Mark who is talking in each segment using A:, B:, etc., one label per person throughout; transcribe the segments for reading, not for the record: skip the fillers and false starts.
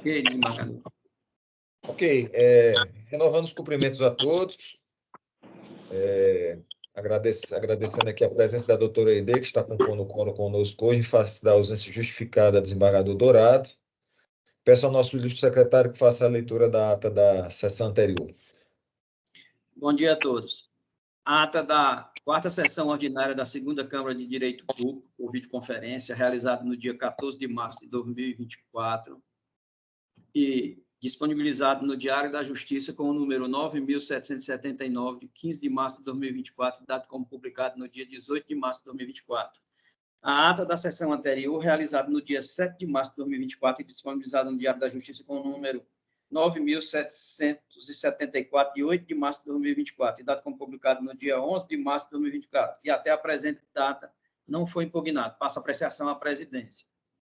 A: Ok, desembargador.
B: Ok, renovando os cumprimentos a todos, agradecendo aqui a presença da doutora Aide, que está compondo o coro conosco hoje, em face da ausência justificada do desembargador Dourado. Peço ao nosso ilustre secretário que faça a leitura da ata da sessão anterior.
A: Bom dia a todos. A ata da quarta sessão ordinária da segunda Câmara de Direito Público, por videoconferência, realizada no dia 14 de março de 2024 e disponibilizado no Diário da Justiça com o número 9.779, de 15 de março de 2024, dado como publicado no dia 18 de março de 2024. A ata da sessão anterior, realizada no dia 7 de março de 2024 e disponibilizada no Diário da Justiça com o número 9.774, de 8 de março de 2024, e dado como publicado no dia 11 de março de 2024, e até a presente data não foi impugnado. Passa a apreciação à presidência.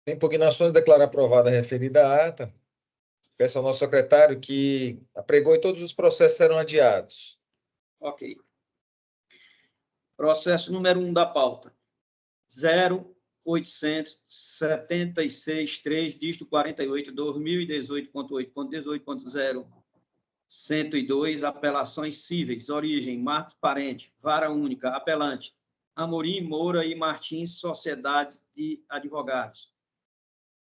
B: Sem impugnações, declaro aprovada a referida ata. Peço ao nosso secretário que apregou e todos os processos serão adiados.
A: Ok. Processo número 1 da pauta. 0876-3, dígito 48, 2018.8.18.0.102, apelações cíveis, origem, Marcos Parente, vara única, apelante, Amorim, Moura e Martins, sociedades de advogados.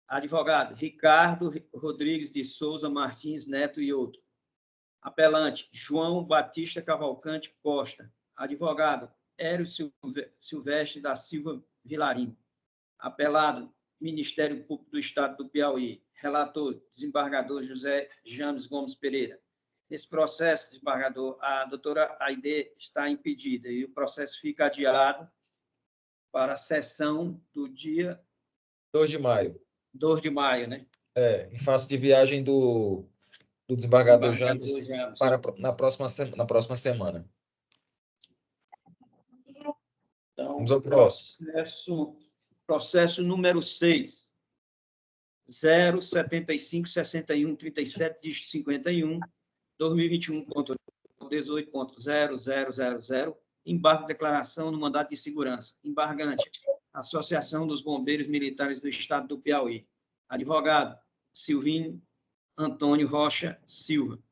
A: Advogado, Ricardo Rodrigues de Souza Martins Neto e outro. Apelante, João Batista Cavalcante Costa. Advogado, Hério Silvestre da Silva Vilarim. Apelado, Ministério Público do Estado do Piauí. Relator, desembargador José James Gomes Pereira. Nesse processo, desembargador, a doutora Aide está impedida e o processo fica adiado para a sessão do dia
B: 2 de maio.
A: 2 de maio, né?
B: Em face de viagem do desembargador James na próxima semana.
A: Então,
B: vamos ao próximo.
A: Processo número 6, 0756137, dígito 51, 2021.18.0000, embargo de declaração no mandado de segurança. Embargante, Associação dos Bombeiros Militares do Estado do Piauí. Advogado, Silvinho Antônio Rocha Silva.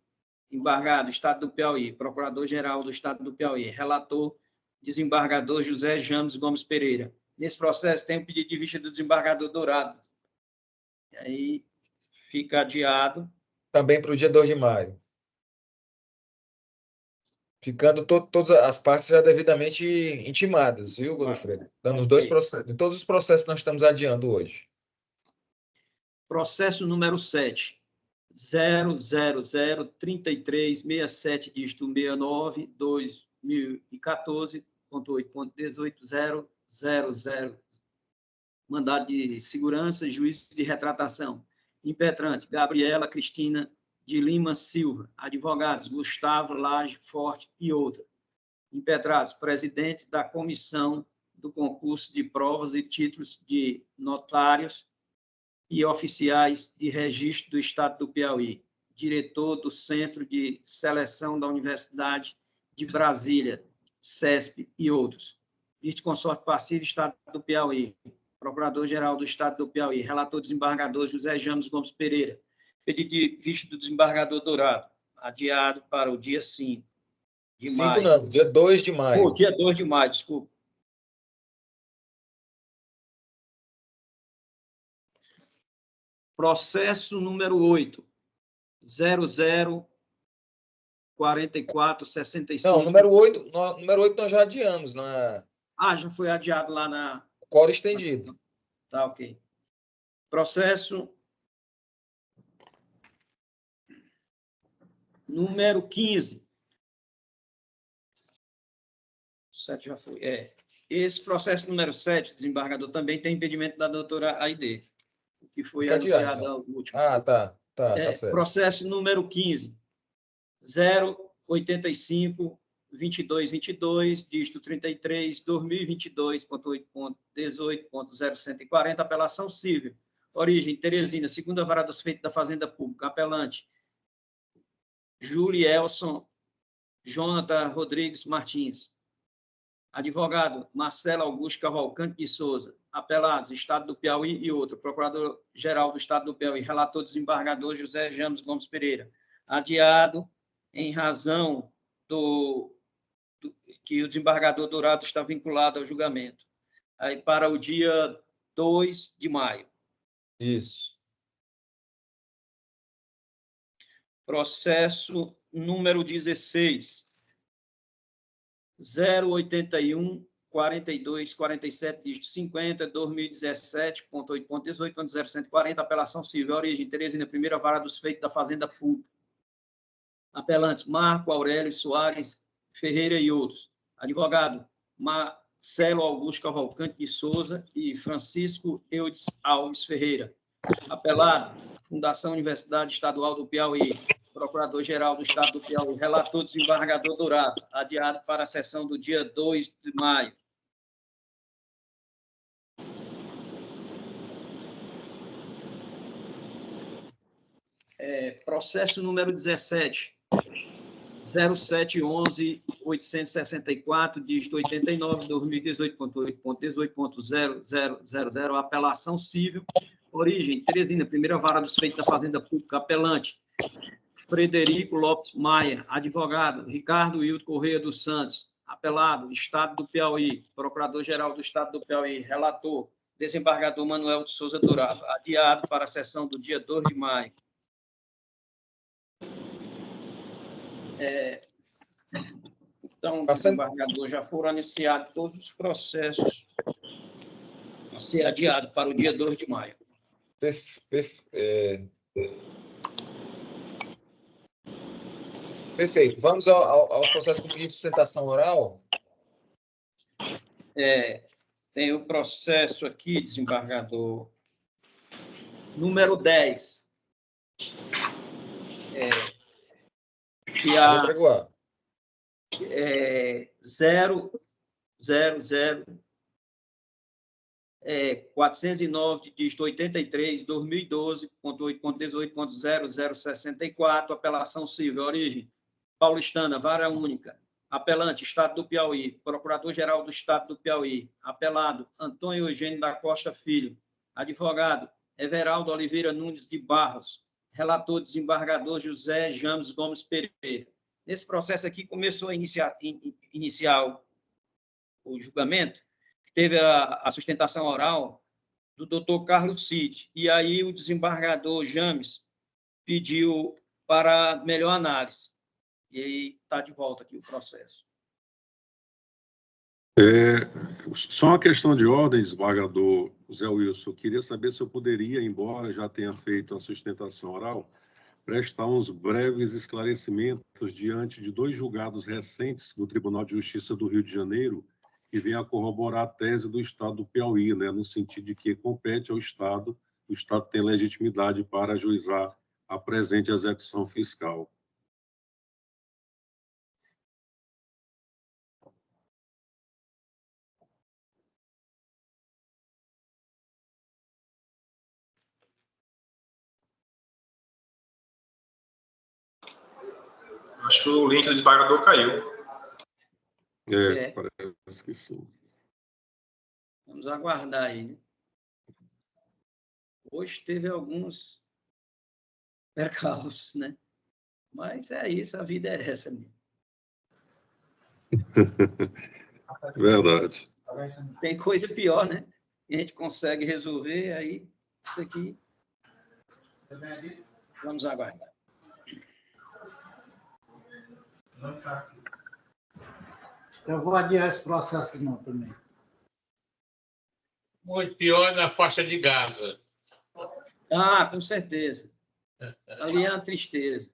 A: Embargado, Estado do Piauí. Procurador-Geral do Estado do Piauí. Relator, desembargador José James Gomes Pereira. Nesse processo, tem o pedido de vista do desembargador Dourado. E aí fica adiado.
B: Também para o dia 2 de maio. Ficando todas as partes já devidamente intimadas, viu, Godofredo? Dando os dois processos, todos os processos que nós estamos adiando hoje.
A: Processo número 7, 0003367, dígito 69, 2014.8.18.000. Mandado de segurança, juiz de retratação. Impetrante, Gabriela Cristina de Lima Silva. Advogados, Gustavo Lage Forte e outra. Impetrados, presidente da comissão do concurso de provas e títulos de notários e oficiais de registro do Estado do Piauí. Diretor do Centro de Seleção da Universidade de Brasília, CESP e outros. Vice-consorte passivo, Estado do Piauí. Procurador-Geral do Estado do Piauí, relator desembargador José James Gomes Pereira, pedido de vista do desembargador Dourado, adiado para o dia 5 de maio.
B: 5 não, dia 2 de maio.
A: Dia 2 de maio, desculpa. Processo número 8, 004465.
B: Não, número 8 nós já adiamos.
A: Já foi adiado lá na...
B: Coro estendido.
A: Tá, ok. Processo número 15. 7 já foi. Esse processo número 7, desembargador, também tem impedimento da doutora Aide, que foi anunciado
B: então.
A: ao último.
B: Tá certo.
A: Processo número 15, 085-2222, dígito 33, 2022.8.18.0140, apelação civil. Origem, Teresina, segunda vara dos feitos da Fazenda Pública. Apelante, Julielson Jonathan Rodrigues Martins. Advogado Marcelo Augusto Cavalcante de Souza. Apelados, Estado do Piauí e outro. Procurador-Geral do Estado do Piauí. Relator desembargador José James Gomes Pereira. Adiado em razão que o desembargador Dourado está vinculado ao julgamento. Aí para o dia 2 de maio.
B: Isso.
A: Processo número 16. 081 42 47 dígito 50 2017.8.18.0140 apelação civil origem Teresina primeira vara dos feitos da Fazenda Pública. Apelantes Marco Aurélio Soares Ferreira e outros. Advogado Marcelo Augusto Cavalcante de Souza e Francisco Eudes Alves Ferreira. Apelado Fundação Universidade Estadual do Piauí. Procurador-Geral do Estado do Piauí, relator desembargador Dourado, adiado para a sessão do dia 2 de maio. Processo número 17, 0711-864, dígito 89, 2018.8.18.0000, apelação civil, origem, Teresina, primeira vara dos feitos da Fazenda Pública, apelante, Frederico Lopes Maia, advogado, Ricardo Hildo Correia dos Santos, apelado, Estado do Piauí, Procurador-Geral do Estado do Piauí, relator, desembargador Manuel de Souza Dourado, adiado para a sessão do dia 2 de maio. Então, desembargador, já foram iniciados todos os processos a ser adiado para o dia 2 de maio.
B: Perfeito. Vamos ao processo com pedido de sustentação oral?
A: Tem o processo aqui, desembargador, número 10. Que a 409, dígito 83, 2012.8.18.0064, apelação civil, origem paulistana, vara única, apelante, Estado do Piauí, Procurador-Geral do Estado do Piauí, apelado, Antônio Eugênio da Costa Filho, advogado, Everaldo Oliveira Nunes de Barros, relator, desembargador José James Gomes Pereira. Nesse processo aqui, começou a iniciar o julgamento, teve a sustentação oral do doutor Carlos Cid, e aí o desembargador James pediu para melhor análise. E aí está de volta aqui o processo.
C: Só uma questão de ordem, desembargador Zé Wilson. Eu queria saber se eu poderia, embora já tenha feito a sustentação oral, prestar uns breves esclarecimentos diante de 2 julgados recentes do Tribunal de Justiça do Rio de Janeiro, que vem a corroborar a tese do Estado do Piauí, né, no sentido de que compete ao Estado, o Estado tem legitimidade para ajuizar a presente execução fiscal.
D: Acho que o link do desembargador caiu.
C: Parece que sim.
A: Vamos aguardar aí, né? Hoje teve alguns percalços, né? Mas é isso, a vida é essa mesmo.
C: Verdade.
A: Tem coisa pior, né? E a gente consegue resolver, aí isso aqui. Vamos aguardar.
E: Eu vou adiar esse processo não também.
F: Muito pior na faixa de Gaza.
A: Ah, com certeza. Ali é uma tristeza.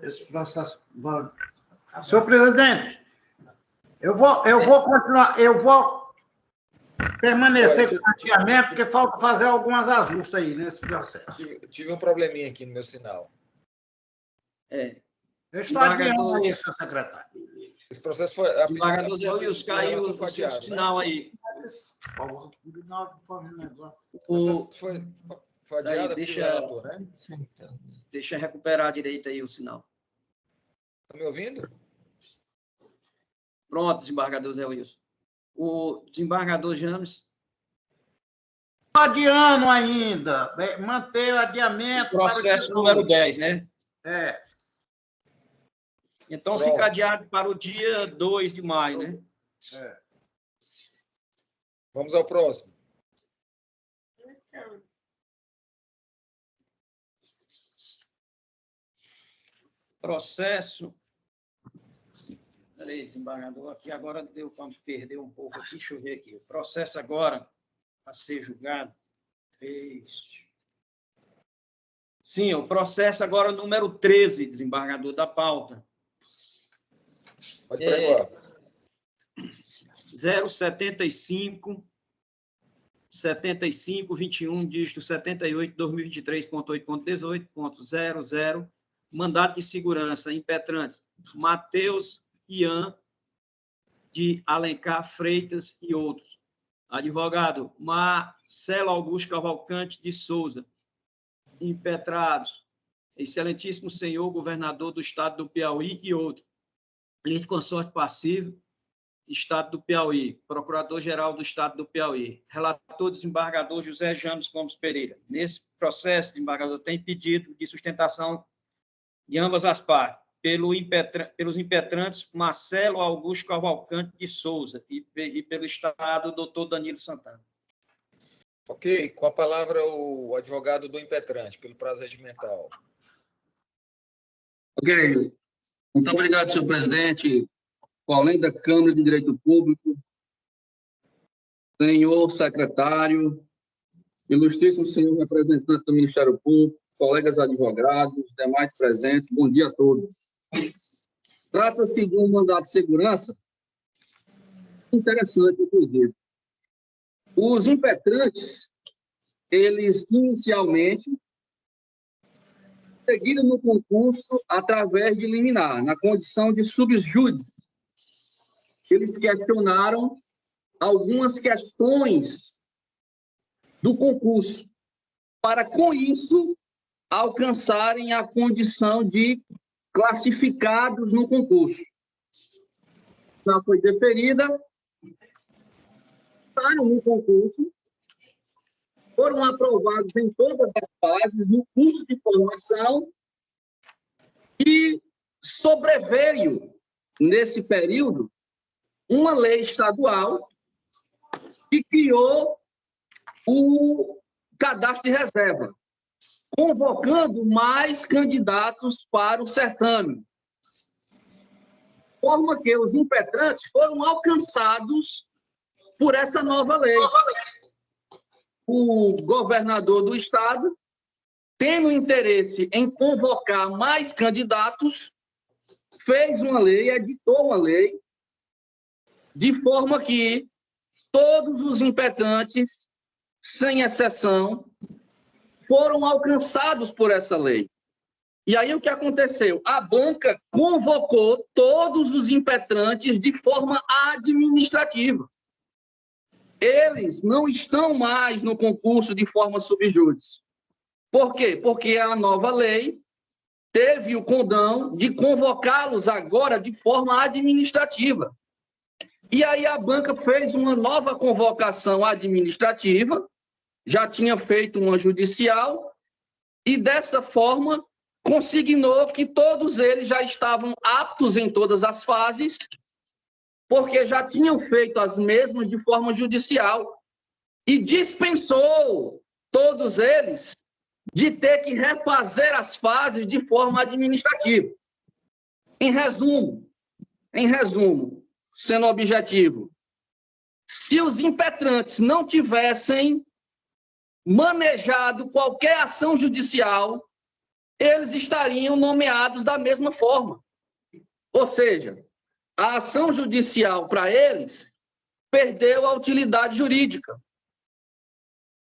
E: Esse processo. Senhor presidente, eu vou continuar, eu vou permanecer com o adiamento, porque falta fazer alguns ajustes aí nesse processo.
B: Tive um probleminha aqui no meu sinal.
E: Eu estou adiando aí, senhor secretário.
B: Esse processo foi...
A: Desembargador Zé Wilson, caiu o seu sinal aí.
B: O foi adiado,
A: deixa,
B: né?
A: Deixa recuperar direito aí o sinal.
B: Está me ouvindo?
A: Pronto, desembargador Zé Wilson. O desembargador James.
E: Adiando ainda, manter o adiamento.
A: Processo número 10, né?
E: É.
A: Então, fica adiado para o dia 2 de maio, né?
E: É.
B: Vamos ao próximo.
A: Processo. Peraí, desembargador, aqui agora deu para perder um pouco aqui. Deixa eu ver aqui. O processo agora a ser julgado. Sim, o processo agora número 13, desembargador da pauta.
B: Pode pregoar.
A: 075 21, dígito 78, 2023.8.18.00, mandato de segurança impetrantes Matheus Ian de Alencar Freitas e outros. Advogado Marcelo Augusto Cavalcante de Souza, impetrados, excelentíssimo senhor governador do estado do Piauí e outros. Lei de consorte passivo, Estado do Piauí, Procurador-Geral do Estado do Piauí, relator desembargador José James Gomes Pereira. Nesse processo, o desembargador tem pedido de sustentação de ambas as partes, pelos impetrantes Marcelo Augusto Cavalcante de Souza e pelo Estado, doutor Danilo Santana.
B: Ok, com a palavra o advogado do impetrante, pelo prazo regimental.
G: Ok, muito obrigado, senhor presidente. Além da Câmara de Direito Público, senhor secretário, ilustríssimo senhor representante do Ministério Público, colegas advogados, demais presentes, bom dia a todos. Trata-se de um mandato de segurança interessante, inclusive. Os impetrantes, eles inicialmente seguiram no concurso através de liminar, na condição de subjúdice. Eles questionaram algumas questões do concurso, para, com isso, alcançarem a condição de classificados no concurso. Já foi deferida, estaram no concurso, foram aprovados em todas as fases, no curso de formação, e sobreveio, nesse período, uma lei estadual que criou o cadastro de reserva, convocando mais candidatos para o certame. De forma que os impetrantes foram alcançados por essa nova lei. O governador do estado, tendo interesse em convocar mais candidatos, fez uma lei, editou uma lei, de forma que todos os impetrantes, sem exceção, foram alcançados por essa lei. E aí o que aconteceu? A banca convocou todos os impetrantes de forma administrativa. Eles não estão mais no concurso de forma subjúdice. Por quê? Porque a nova lei teve o condão de convocá-los agora de forma administrativa. E aí a banca fez uma nova convocação administrativa, já tinha feito uma judicial, e dessa forma consignou que todos eles já estavam aptos em todas as fases, porque já tinham feito as mesmas de forma judicial, e dispensou todos eles de ter que refazer as fases de forma administrativa. Em resumo, sendo objetivo, se os impetrantes não tivessem manejado qualquer ação judicial, eles estariam nomeados da mesma forma. Ou seja, a ação judicial para eles perdeu a utilidade jurídica.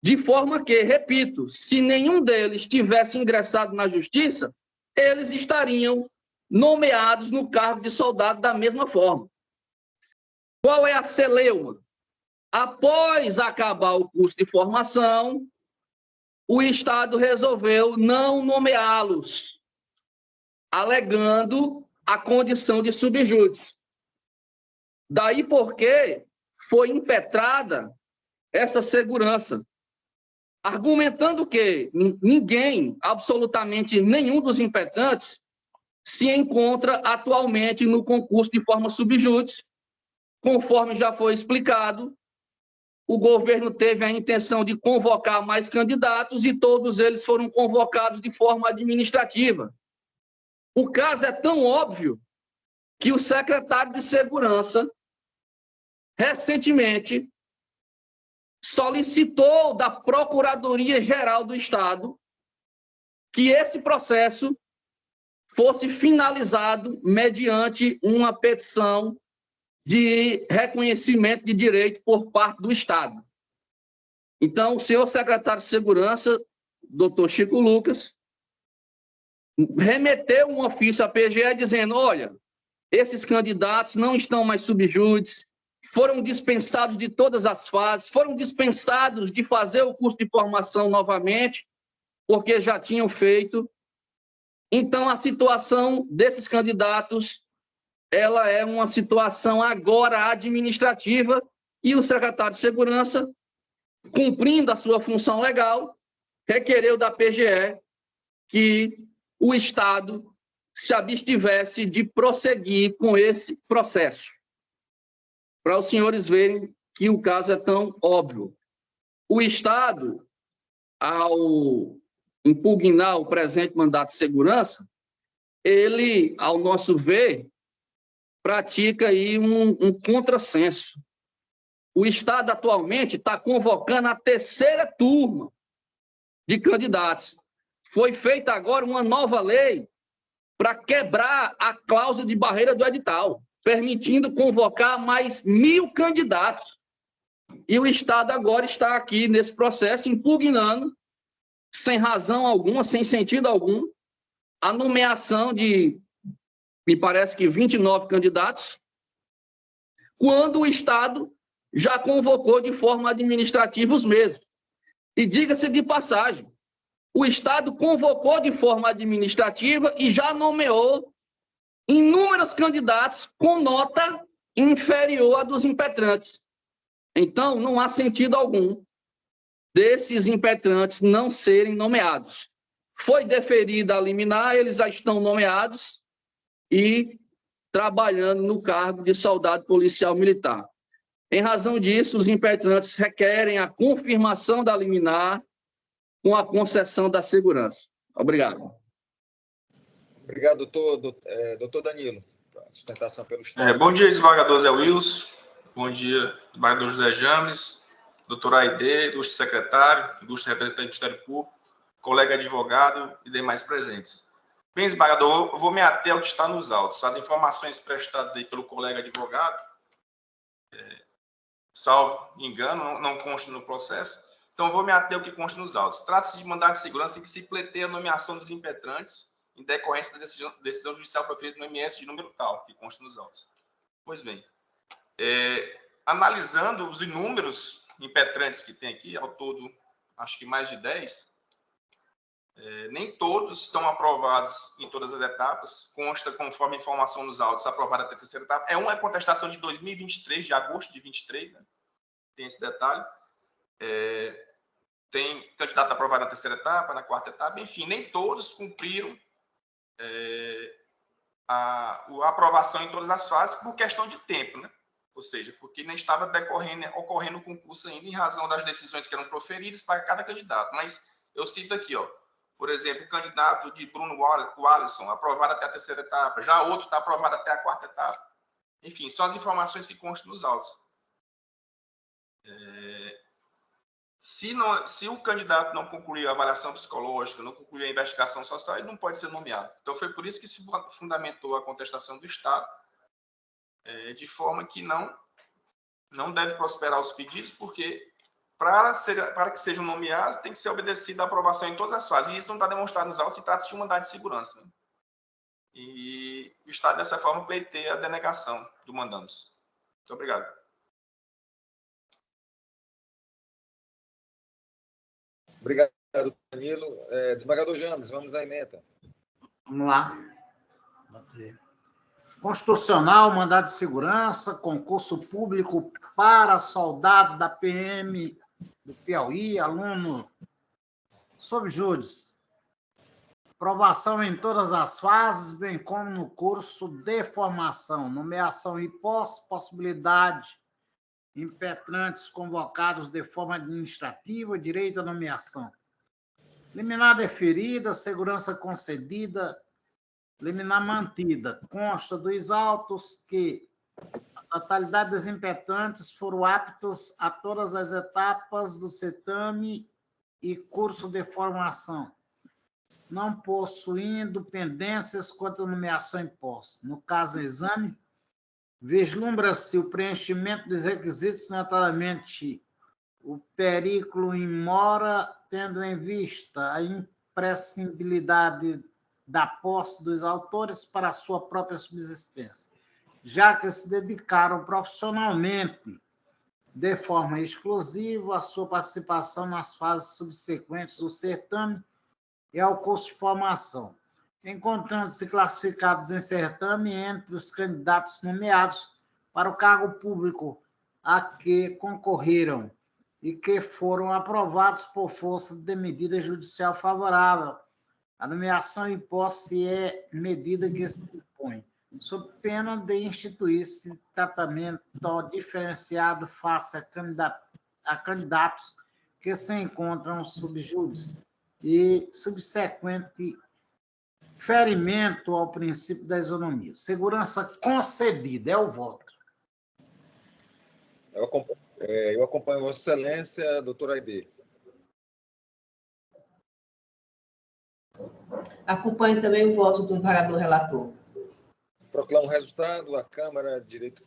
G: De forma que, repito, se nenhum deles tivesse ingressado na justiça, eles estariam nomeados no cargo de soldado da mesma forma. Qual é a celeuma? Após acabar o curso de formação, o Estado resolveu não nomeá-los, alegando a condição de subjúdice. Daí porque foi impetrada essa segurança, argumentando que ninguém, absolutamente nenhum dos impetrantes, se encontra atualmente no concurso de forma subjúdice. Conforme já foi explicado, o governo teve a intenção de convocar mais candidatos e todos eles foram convocados de forma administrativa. O caso é tão óbvio que o secretário de Segurança, recentemente, solicitou da Procuradoria-Geral do Estado que esse processo fosse finalizado mediante uma petição de reconhecimento de direito por parte do Estado. Então, o senhor secretário de Segurança, doutor Chico Lucas, remeteu um ofício à PGE dizendo, olha, esses candidatos não estão mais subjúdice, foram dispensados de todas as fases, foram dispensados de fazer o curso de formação novamente, porque já tinham feito. Então, a situação desses candidatos, ela é uma situação agora administrativa e o secretário de Segurança, cumprindo a sua função legal, requereu da PGE que o Estado se abstivesse de prosseguir com esse processo. Para os senhores verem que o caso é tão óbvio. O Estado, ao impugnar o presente mandato de segurança, ele, ao nosso ver, pratica aí um contrassenso. O Estado atualmente está convocando a terceira turma de candidatos. Foi feita agora uma nova lei para quebrar a cláusula de barreira do edital, permitindo convocar mais 1.000 candidatos. E o Estado agora está aqui nesse processo impugnando, sem razão alguma, sem sentido algum, a nomeação de, me parece que 29 candidatos, quando o Estado já convocou de forma administrativa os mesmos. E diga-se de passagem, o Estado convocou de forma administrativa e já nomeou inúmeros candidatos com nota inferior à dos impetrantes. Então, não há sentido algum desses impetrantes não serem nomeados. Foi deferida a liminar, eles já estão nomeados e trabalhando no cargo de soldado policial militar. Em razão disso, os impetrantes requerem a confirmação da liminar com a concessão da segurança. Obrigado.
B: Obrigado, doutor Danilo. Sustentação pelo Estado.
D: Bom dia, desembargador Zé Wilson. Bom dia, desembargador José James, doutor Aide, ilustre secretário, ilustre representante do Ministério Público, colega advogado e demais presentes. Bem, desembargador, eu vou me ater ao que está nos autos. As informações prestadas aí pelo colega advogado, salvo engano, não constam no processo. Então, eu vou me ater ao que consta nos autos. Trata-se de mandado de segurança em que se pleiteia a nomeação dos impetrantes em decorrência da decisão judicial proferida no MS de número tal, que consta nos autos. Pois bem, analisando os inúmeros impetrantes que tem aqui, ao todo, acho que mais de 10, nem todos estão aprovados em todas as etapas. Consta, conforme a informação nos autos, aprovada até a terceira etapa. É contestação de 2023, de agosto de 23, né? Tem esse detalhe. Tem candidato aprovado na terceira etapa, na quarta etapa, enfim, nem todos cumpriram a aprovação em todas as fases por questão de tempo, né? Ou seja, porque nem estava ocorrendo o concurso ainda em razão das decisões que eram proferidas para cada candidato. Mas eu cito aqui, por exemplo, o candidato de Bruno Wallison, aprovado até a terceira etapa, já outro está aprovado até a quarta etapa. Enfim, são as informações que constam nos autos. Se o candidato não concluiu a avaliação psicológica, não concluiu a investigação social, ele não pode ser nomeado. Então, foi por isso que se fundamentou a contestação do Estado, de forma que não deve prosperar os pedidos, porque para que sejam nomeados, tem que ser obedecida a aprovação em todas as fases. E isso não está demonstrado nos autos, se trata de um mandado de segurança, né? E o Estado, dessa forma, pleiteia a denegação do mandamus. Muito obrigado.
B: Obrigado, Danilo. Desembargador James, vamos à emenda.
E: Vamos lá. Constitucional, mandado de segurança, concurso público para soldado da PM do Piauí, aluno sob júdice. Aprovação em todas as fases, bem como no curso de formação, nomeação e posse, possibilidade, impetrantes convocados de forma administrativa, direito à nomeação. Liminar deferida, segurança concedida, liminar mantida. Consta dos autos que a totalidade dos impetrantes foram aptos a todas as etapas do certame e curso de formação, não possuindo pendências quanto à nomeação em posse. No caso exame, vislumbra-se o preenchimento dos requisitos, notadamente o periculo in mora, tendo em vista a imprescindibilidade da posse dos autores para a sua própria subsistência, já que se dedicaram profissionalmente, de forma exclusiva, à sua participação nas fases subsequentes do certame e ao curso de formação, encontrando-se classificados em certame entre os candidatos nomeados para o cargo público a que concorreram e que foram aprovados por força de medida judicial favorável. A nomeação em posse é medida que se impõe, sob pena de instituir-se tratamento diferenciado face a candidatos que se encontram sob júdice e subsequente ferimento ao princípio da isonomia. Segurança concedida, é o voto.
B: Eu acompanho Vossa Excelência, doutor Aide.
H: Acompanho também o voto do embargador relator.
B: Proclamo o resultado. A segunda Câmara de Direito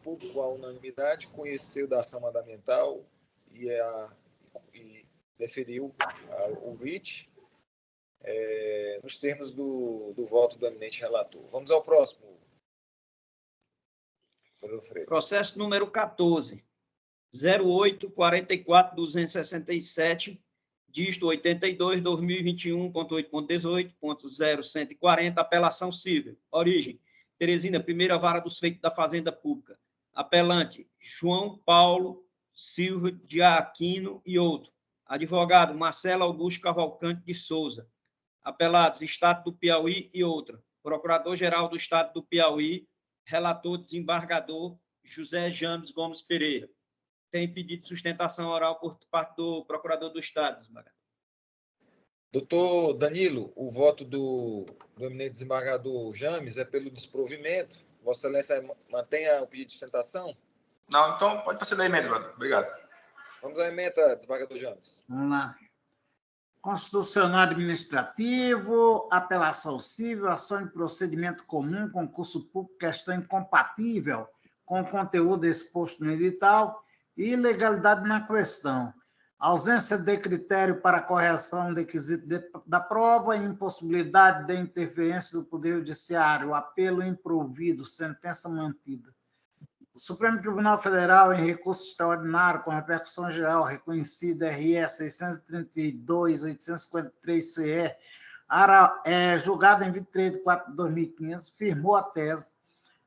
B: Público, à unanimidade, conheceu da ação mandamental e deferiu o writ nos termos do voto do eminente relator. Vamos ao próximo.
A: Processo número 14, 0844-267, dígito 82-2021.8.18.0140, apelação civil. Origem: Teresina, primeira vara dos feitos da Fazenda Pública. Apelante: João Paulo Silva de Aquino e outro. Advogado: Marcelo Augusto Cavalcante de Souza. Apelados: Estado do Piauí e outra. Procurador-Geral do Estado do Piauí, relator desembargador José James Gomes Pereira. Tem pedido de sustentação oral por parte do Procurador do Estado, desembargador.
B: Doutor Danilo, o voto do eminente desembargador James é pelo desprovimento. Vossa Excelência mantenha o pedido de sustentação?
D: Não, então pode proceder a emenda, desembargador. Obrigado.
B: Vamos à emenda, desembargador James.
E: Vamos lá. Constitucional administrativo, apelação civil, ação de procedimento comum, concurso público, questão incompatível com o conteúdo exposto no edital e ilegalidade na questão. Ausência de critério para correção de quesito da prova, impossibilidade de interferência do Poder Judiciário, apelo improvido, sentença mantida. O Supremo Tribunal Federal, em recurso extraordinário com repercussão geral reconhecida RE 632-853-CE, julgado em 23 de 4 de 2015, firmou a tese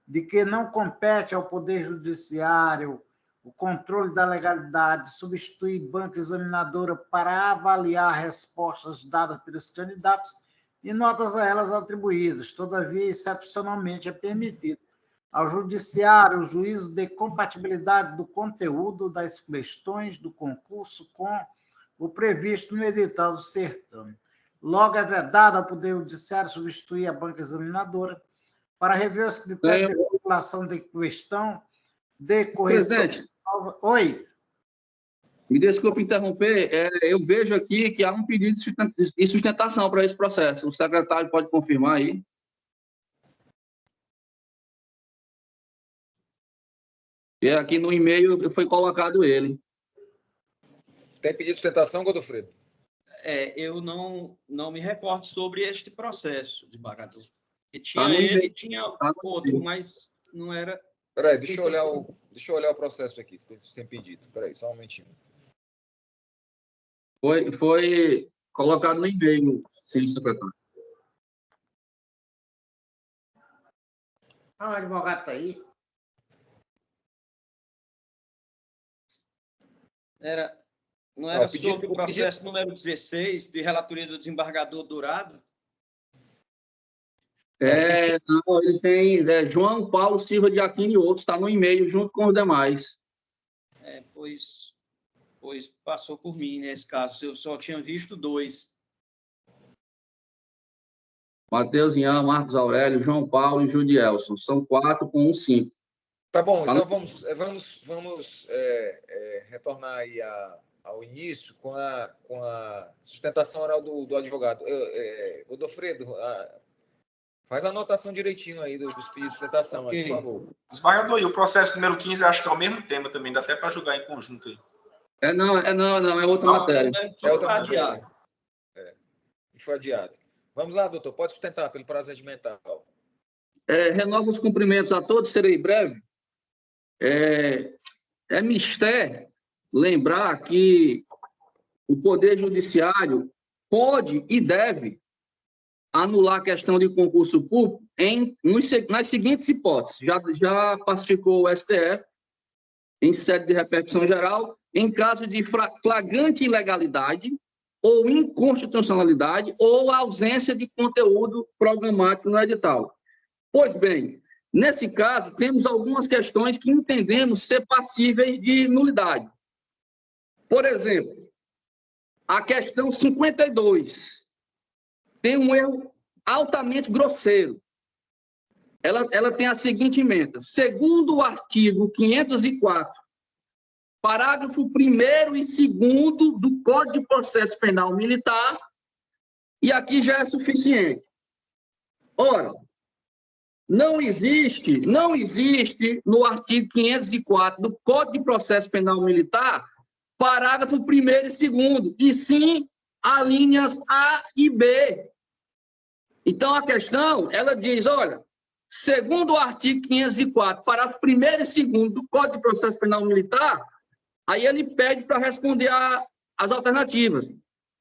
E: de que não compete ao Poder Judiciário o controle da legalidade, substituir banca examinadora para avaliar respostas dadas pelos candidatos e notas a elas atribuídas. Todavia, excepcionalmente, é permitido ao Judiciário o juízo de compatibilidade do conteúdo das questões do concurso com o previsto no edital do certame. Logo, é vedado ao Poder Judiciário substituir a banca examinadora para rever os critérios de regulação de questão de correção.
G: Presidente.
E: Oi.
G: Me desculpe interromper, eu vejo aqui que há um pedido de sustentação para esse processo. O secretário pode confirmar aí? E aqui no e-mail foi colocado ele.
B: Tem pedido de sustentação, Godofredo?
A: Eu não me recordo sobre este processo, desembargador. Tinha ele e tinha outro, mas não era...
B: Peraí, deixa eu olhar o processo aqui, sem pedido. Peraí, só um momentinho.
G: Foi colocado no e-mail, sim, secretário.
E: Ah, o advogado está aí.
A: Não era
B: pedido-
A: sobre o processo número 16, de relatoria do desembargador Dourado?
G: Não, ele tem João Paulo Silva de Aquino e outros, está no e-mail junto com os demais.
A: Pois passou por mim nesse caso. Eu só tinha visto 2.
G: Matheus Ian, Marcos Aurélio, João Paulo e Judielson. São 4 com 5.
B: Tá bom, então vamos retornar aí ao início com a sustentação oral do advogado. Godofredo, faz a anotação direitinho aí dos pedidos de sustentação, aí, por favor.
D: Desembargador, e o processo número 15, acho que é o mesmo tema também, dá até para julgar em conjunto aí.
G: Não, é outra matéria.
B: É outra matéria. Foi adiado. Vamos lá, doutor, pode sustentar pelo prazo regimental.
G: Renovo os cumprimentos a todos, serei breve. É mister lembrar que o Poder Judiciário pode e deve anular a questão de concurso público nas seguintes hipóteses. Já pacificou o STF, em sede de repercussão geral, em caso de flagrante ilegalidade ou inconstitucionalidade ou ausência de conteúdo programático no edital. Pois bem, nesse caso, temos algumas questões que entendemos ser passíveis de nulidade. Por exemplo, a questão 52 tem um erro altamente grosseiro. Ela tem a seguinte emenda: segundo o artigo 504, parágrafo 1º e 2º do Código de Processo Penal Militar, e aqui já é suficiente. Ora, não existe no artigo 504 do Código de Processo Penal Militar parágrafo 1º e 2º, e sim as linhas A e B. Então, a questão, ela diz, olha, segundo o artigo 504, parágrafo 1º e 2º do Código de Processo Penal Militar, aí ele pede para responder as alternativas.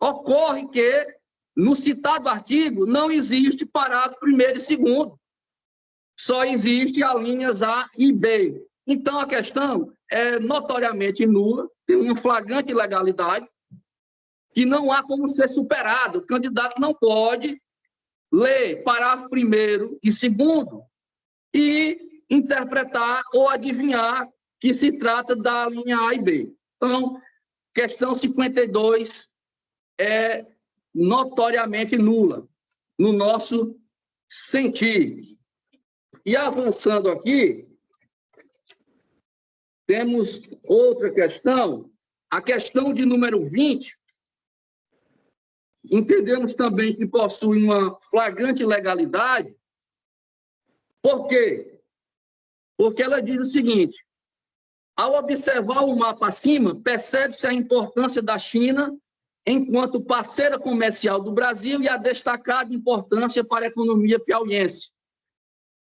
G: Ocorre que, no citado artigo, não existe parágrafo 1º e 2º. Só existe as linhas A e B. Então, a questão é notoriamente nula, tem uma flagrante ilegalidade, que não há como ser superado. O candidato não pode ler parágrafo 1º e 2º e interpretar ou adivinhar que se trata da linha A e B. Então, questão 52 é notoriamente nula, no nosso sentir. E avançando aqui, temos outra questão, a questão de número 20. Entendemos também que possui uma flagrante ilegalidade. Por quê? Porque ela diz o seguinte: ao observar o mapa acima, percebe-se a importância da China enquanto parceira comercial do Brasil e a destacada importância para a economia piauiense.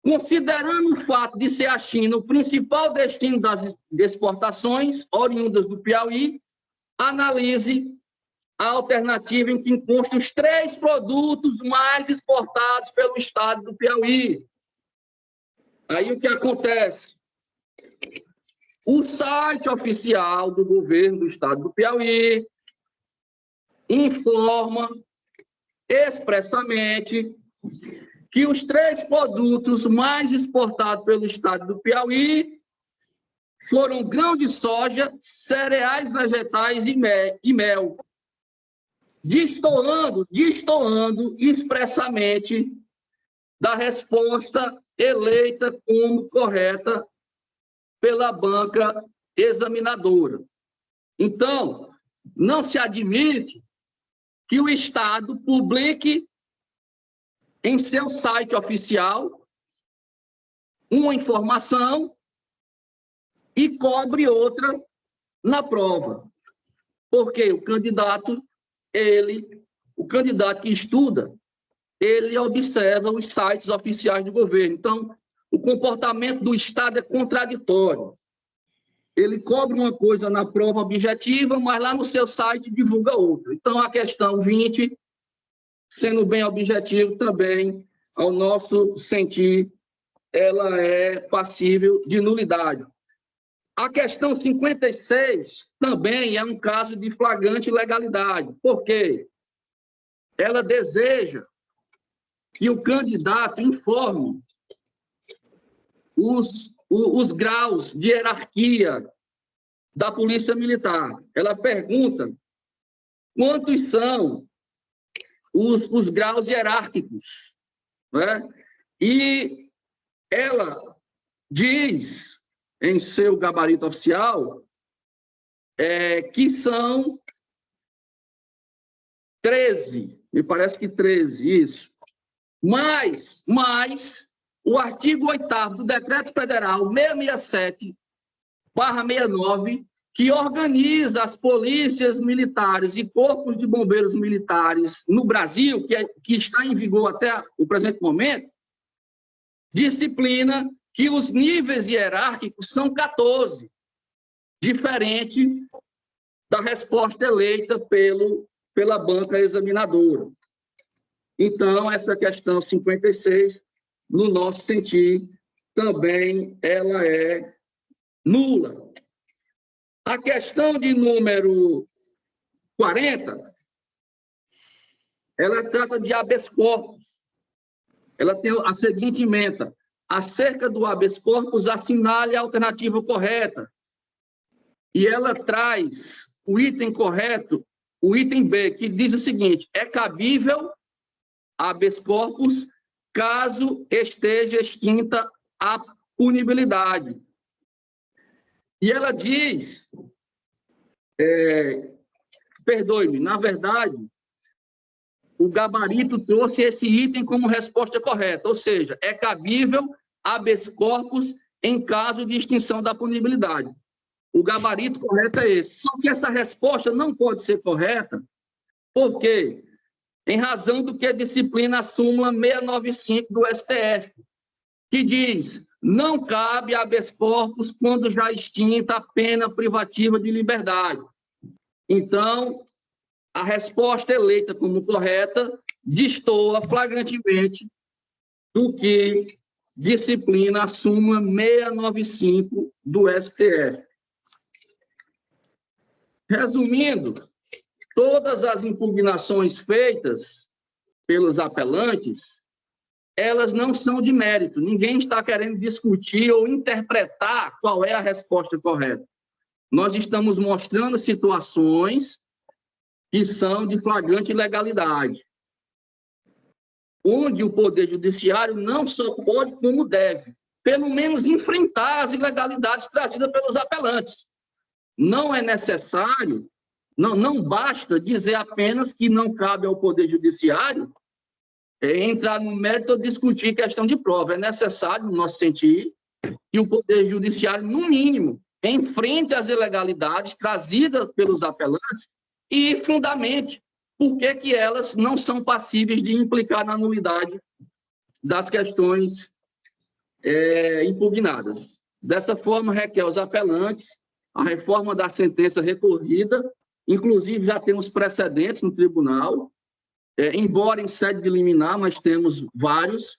G: Considerando o fato de ser a China o principal destino das exportações oriundas do Piauí, analise a alternativa em que constam os 3 produtos mais exportados pelo estado do Piauí. Aí o que acontece? O site oficial do governo do estado do Piauí informa expressamente que os 3 produtos mais exportados pelo estado do Piauí foram grão de soja, cereais vegetais e mel, destoando expressamente da resposta eleita como correta pela banca examinadora. Então, não se admite que o Estado publique em seu site oficial uma informação e cobre outra na prova. Porque o candidato que estuda, ele observa os sites oficiais do governo. Então, o comportamento do Estado é contraditório. Ele cobre uma coisa na prova objetiva, mas lá no seu site divulga outra. Então, a questão 20, sendo bem objetivo também, ao nosso sentir, ela é passível de nulidade. A questão 56 também é um caso de flagrante ilegalidade. Por quê? Ela deseja que o candidato informe os graus de hierarquia da Polícia Militar. Ela pergunta quantos são os graus hierárquicos, né? E ela diz, em seu gabarito oficial, que são 13, me parece que 13, isso. Mas o artigo 8º do Decreto Federal 667/69, que organiza as polícias militares e corpos de bombeiros militares no Brasil, que está em vigor até o presente momento, disciplina que os níveis hierárquicos são 14, diferente da resposta eleita pela banca examinadora. Então, essa questão 56, no nosso sentir, também ela é nula. A questão de número 40, ela trata de habeas corpus. Ela tem a seguinte ementa: acerca do habeas corpus, assinale a alternativa correta. E ela traz o item correto, o item B, que diz o seguinte: é cabível habeas corpus caso esteja extinta a punibilidade. E ela diz, perdoe-me, na verdade, o gabarito trouxe esse item como resposta correta, ou seja, é cabível habeas corpus em caso de extinção da punibilidade. O gabarito correto é esse. Só que essa resposta não pode ser correta, porque, em razão do que disciplina a súmula 695 do STF, que diz: não cabe habeas corpus quando já extinta a pena privativa de liberdade. Então, a resposta eleita como correta destoa flagrantemente do que disciplina a súmula 695 do STF. Resumindo, todas as impugnações feitas pelos apelantes, elas não são de mérito. Ninguém está querendo discutir ou interpretar qual é a resposta correta. Nós estamos mostrando situações que são de flagrante ilegalidade, onde o Poder Judiciário não só pode, como deve, pelo menos enfrentar as ilegalidades trazidas pelos apelantes. Não é necessário, não basta dizer apenas que não cabe ao Poder Judiciário entrar no mérito ou discutir questão de prova. É necessário, no nosso sentir, que o Poder Judiciário, no mínimo, enfrente as ilegalidades trazidas pelos apelantes e fundamente por que elas não são passíveis de implicar na nulidade das questões impugnadas. Dessa forma, requer aos apelantes a reforma da sentença recorrida, inclusive já temos precedentes no tribunal, embora em sede de liminar, mas temos vários,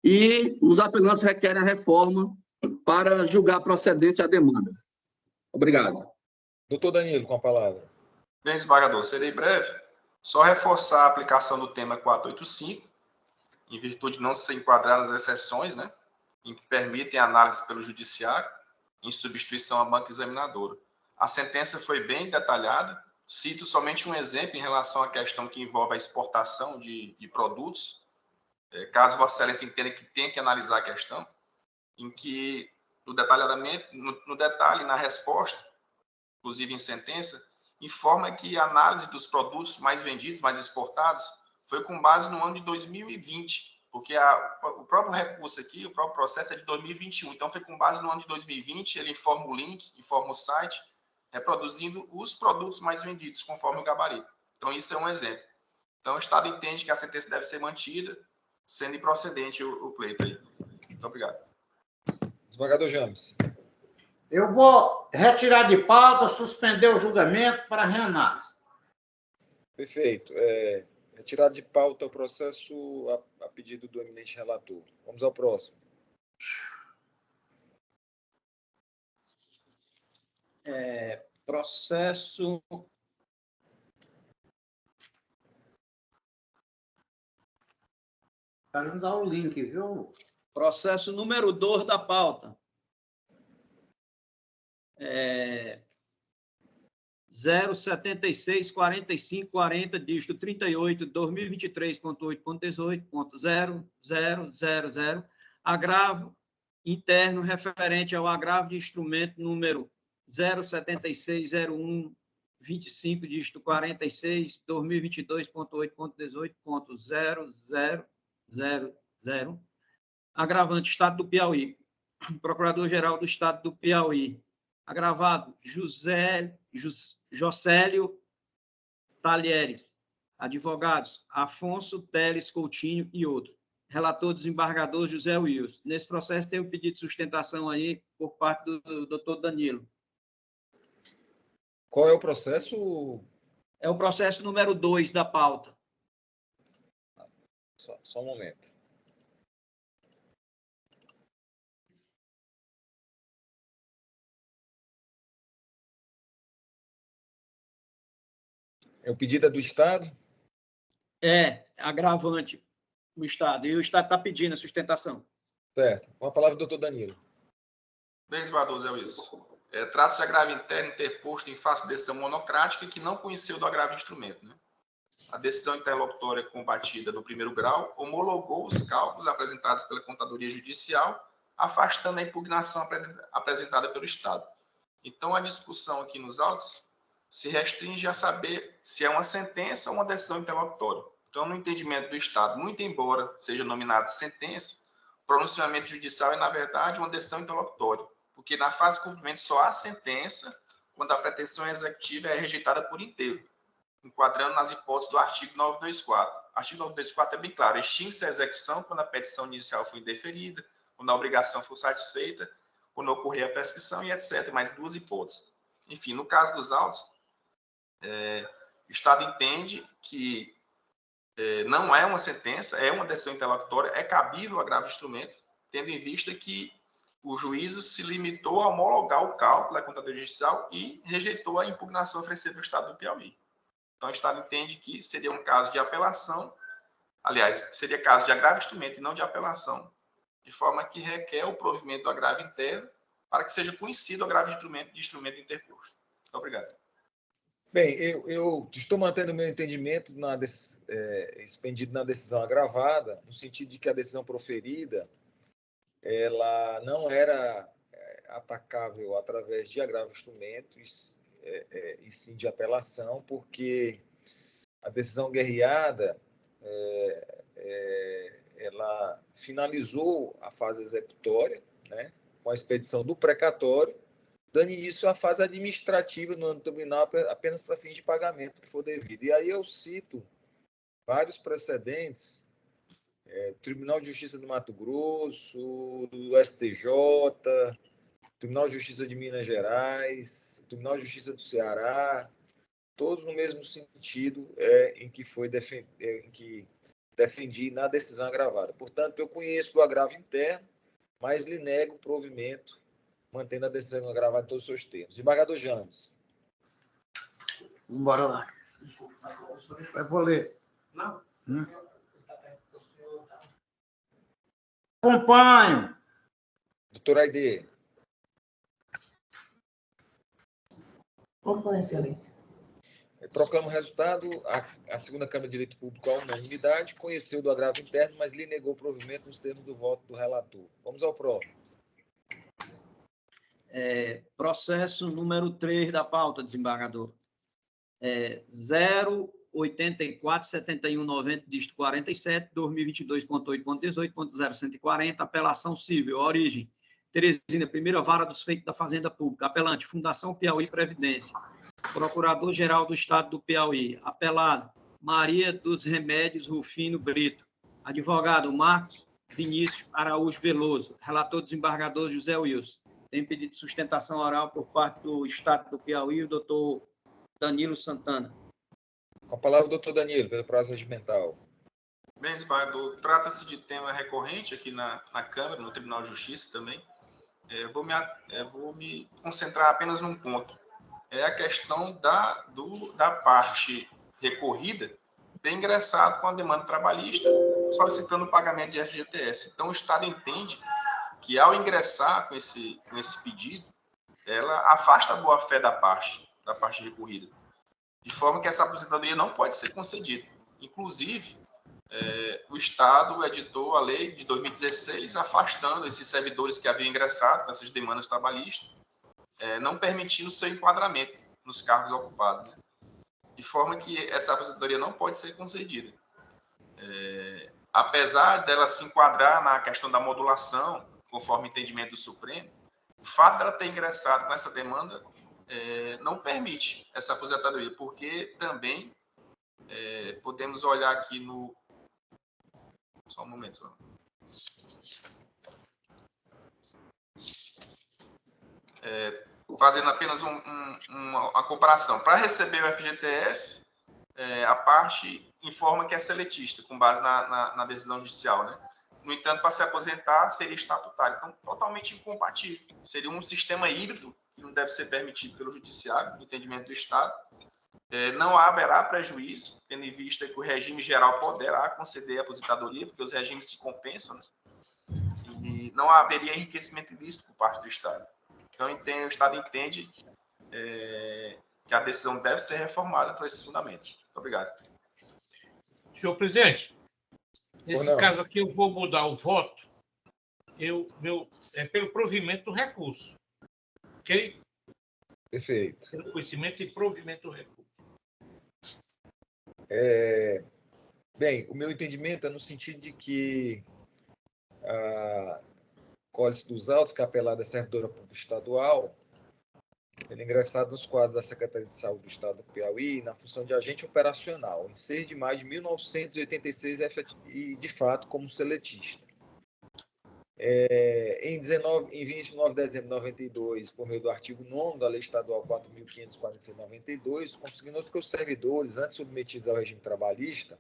G: e os apelantes requerem a reforma para julgar procedente a demanda. Obrigado.
B: Doutor Danilo, com a palavra.
D: Bem, desembargador, serei breve. Só reforçar a aplicação do tema 485, em virtude de não se enquadrar nas exceções, né, em que permitem análise pelo judiciário, em substituição à banca examinadora. A sentença foi bem detalhada. Cito somente um exemplo em relação à questão que envolve a exportação de produtos, caso Vossa Excelência entenda que tem que analisar a questão, em que, no detalhe, na resposta, inclusive em sentença, informa que a análise dos produtos mais vendidos, mais exportados, foi com base no ano de 2020, porque o próprio recurso aqui, o próprio processo é de 2021, então foi com base no ano de 2020, ele informa o link, informa o site, reproduzindo os produtos mais vendidos, conforme o gabarito. Então, isso é um exemplo. Então, o Estado entende que a sentença deve ser mantida, sendo improcedente o pleito aí. Muito obrigado.
B: Desembargador James.
E: Eu vou retirar de pauta, suspender o julgamento para reanálise.
B: Perfeito. Retirado de pauta o processo a pedido do eminente relator. Vamos ao próximo.
A: Processo...
E: Para não dar o link, viu?
A: Processo número 2 da pauta. 0764540, dígito 38, 2023.8.18.0000, agravo interno referente ao agravo de instrumento número 0760125, dígito 46, 2022.8.18.0000, agravante Estado do Piauí, Procurador-Geral do Estado do Piauí, agravado Jocélio Talheres, advogados Afonso Teles Coutinho e outros. Relator desembargador José Wilson. Nesse processo tem um pedido de sustentação aí por parte do doutor Danilo.
B: Qual é o processo?
A: É o processo número 2 da pauta.
B: Só um momento. É o pedido do Estado?
A: É, agravante no Estado. E o Estado está pedindo a sustentação.
B: Certo. Com a palavra do doutor Danilo.
D: Bem, desembargador Zé Wilson. Trata-se de agravo interno interposto em face de decisão monocrática que não conheceu do agravo de instrumento. Né? A decisão interlocutória combatida no primeiro grau homologou os cálculos apresentados pela Contadoria Judicial, afastando a impugnação apresentada pelo Estado. Então, a discussão aqui nos autos se restringe a saber se é uma sentença ou uma decisão interlocutória. Então, no entendimento do Estado, muito embora seja nominado sentença, o pronunciamento judicial é, na verdade, uma decisão interlocutória, porque na fase de cumprimento só há sentença quando a pretensão executiva é rejeitada por inteiro, enquadrando nas hipóteses do artigo 924. O artigo 924 é bem claro, extingue-se a execução quando a petição inicial foi indeferida, quando a obrigação for satisfeita, quando ocorrer a prescrição e etc. Mais duas hipóteses. Enfim, no caso dos autos, o Estado entende que não é uma sentença, é uma decisão interlocutória, é cabível o agravo de instrumento, tendo em vista que o juízo se limitou a homologar o cálculo da Contadoria Judicial e rejeitou a impugnação oferecida pelo Estado do Piauí. Então, o Estado entende que seria um caso de apelação, aliás, seria caso de agravo de instrumento e não de apelação, de forma que requer o provimento do agravo interno para que seja conhecido o agravo de instrumento interposto. Muito obrigado.
B: Bem, eu estou mantendo o meu entendimento expendido na decisão agravada, no sentido de que a decisão proferida ela não era atacável através de agravo de instrumento e sim de apelação, porque a decisão guerreada ela finalizou a fase executória, né, com a expedição do precatório, dando início à fase administrativa no âmbito tribunal apenas para fins de pagamento que for devido. E aí eu cito vários precedentes, Tribunal de Justiça do Mato Grosso, do STJ, Tribunal de Justiça de Minas Gerais, Tribunal de Justiça do Ceará, todos no mesmo sentido em que defendi na decisão agravada. Portanto, eu conheço o agravo interno, mas lhe nego o provimento, mantendo a decisão agravada em todos os seus termos. Desembargador James.
E: Bora lá. Eu vou ler.
I: Não.
E: Acompanho.
B: Doutor Aide.
H: Acompanho, excelência.
B: Proclamo o resultado. A segunda Câmara de Direito Público, à unanimidade, conheceu do agravo interno, mas lhe negou o provimento nos termos do voto do relator. Vamos ao próximo.
A: Processo número 3 da pauta, desembargador. 0847190, dígito 47, 2022.8.18.0140, apelação civil, origem, Teresina, primeira vara dos feitos da Fazenda Pública, apelante, Fundação Piauí Previdência, Procurador-Geral do Estado do Piauí, apelado, Maria dos Remédios Rufino Brito, advogado, Marcos Vinícius Araújo Veloso, relator desembargador José Wilson. Tem pedido de sustentação oral por parte do Estado do Piauí, o doutor Danilo Santana.
B: Com a palavra, doutor Danilo, pelo prazo regimental.
D: Bem, desembargador, trata-se de tema recorrente aqui na Câmara, no Tribunal de Justiça também. Eu vou me concentrar apenas num ponto. É a questão da parte recorrida ter ingressado com a demanda trabalhista, solicitando o pagamento de FGTS. Então, o Estado entende que, ao ingressar com esse pedido, ela afasta a boa-fé da parte recorrida, de forma que essa aposentadoria não pode ser concedida. Inclusive, o Estado editou a lei de 2016, afastando esses servidores que haviam ingressado com essas demandas trabalhistas, não permitindo seu enquadramento nos cargos ocupados, né? De forma que essa aposentadoria não pode ser concedida. Apesar dela se enquadrar na questão da modulação, conforme o entendimento do Supremo, o fato dela ter ingressado com essa demanda não permite essa aposentadoria, porque também podemos olhar aqui no... Só um momento, só. Fazendo apenas uma comparação. Para receber o FGTS, a parte informa que é seletista, com base na decisão judicial, né? No entanto, para se aposentar, seria estatutário. Então, totalmente incompatível. Seria um sistema híbrido, que não deve ser permitido pelo judiciário, no entendimento do Estado. Não haverá prejuízo, tendo em vista que o regime geral poderá conceder a aposentadoria, porque os regimes se compensam, né? E não haveria enriquecimento ilícito por parte do Estado. Então, o Estado entende que a decisão deve ser reformada por esses fundamentos. Muito obrigado.
F: Senhor presidente, nesse caso aqui eu vou mudar o voto pelo provimento do recurso. Ok?
B: Perfeito.
F: Pelo conhecimento e provimento do recurso.
B: Bem, o meu entendimento é no sentido de que a Cólice dos Altos, capelada é servidora pública estadual, ele é ingressado nos quadros da Secretaria de Saúde do Estado do Piauí na função de agente operacional, em 6 de maio de 1986 e, de fato, como seletista. Em 29 de dezembro de 92, por meio do artigo 9º da Lei Estadual 4.546/92, consignou-se que os servidores, antes submetidos ao regime trabalhista,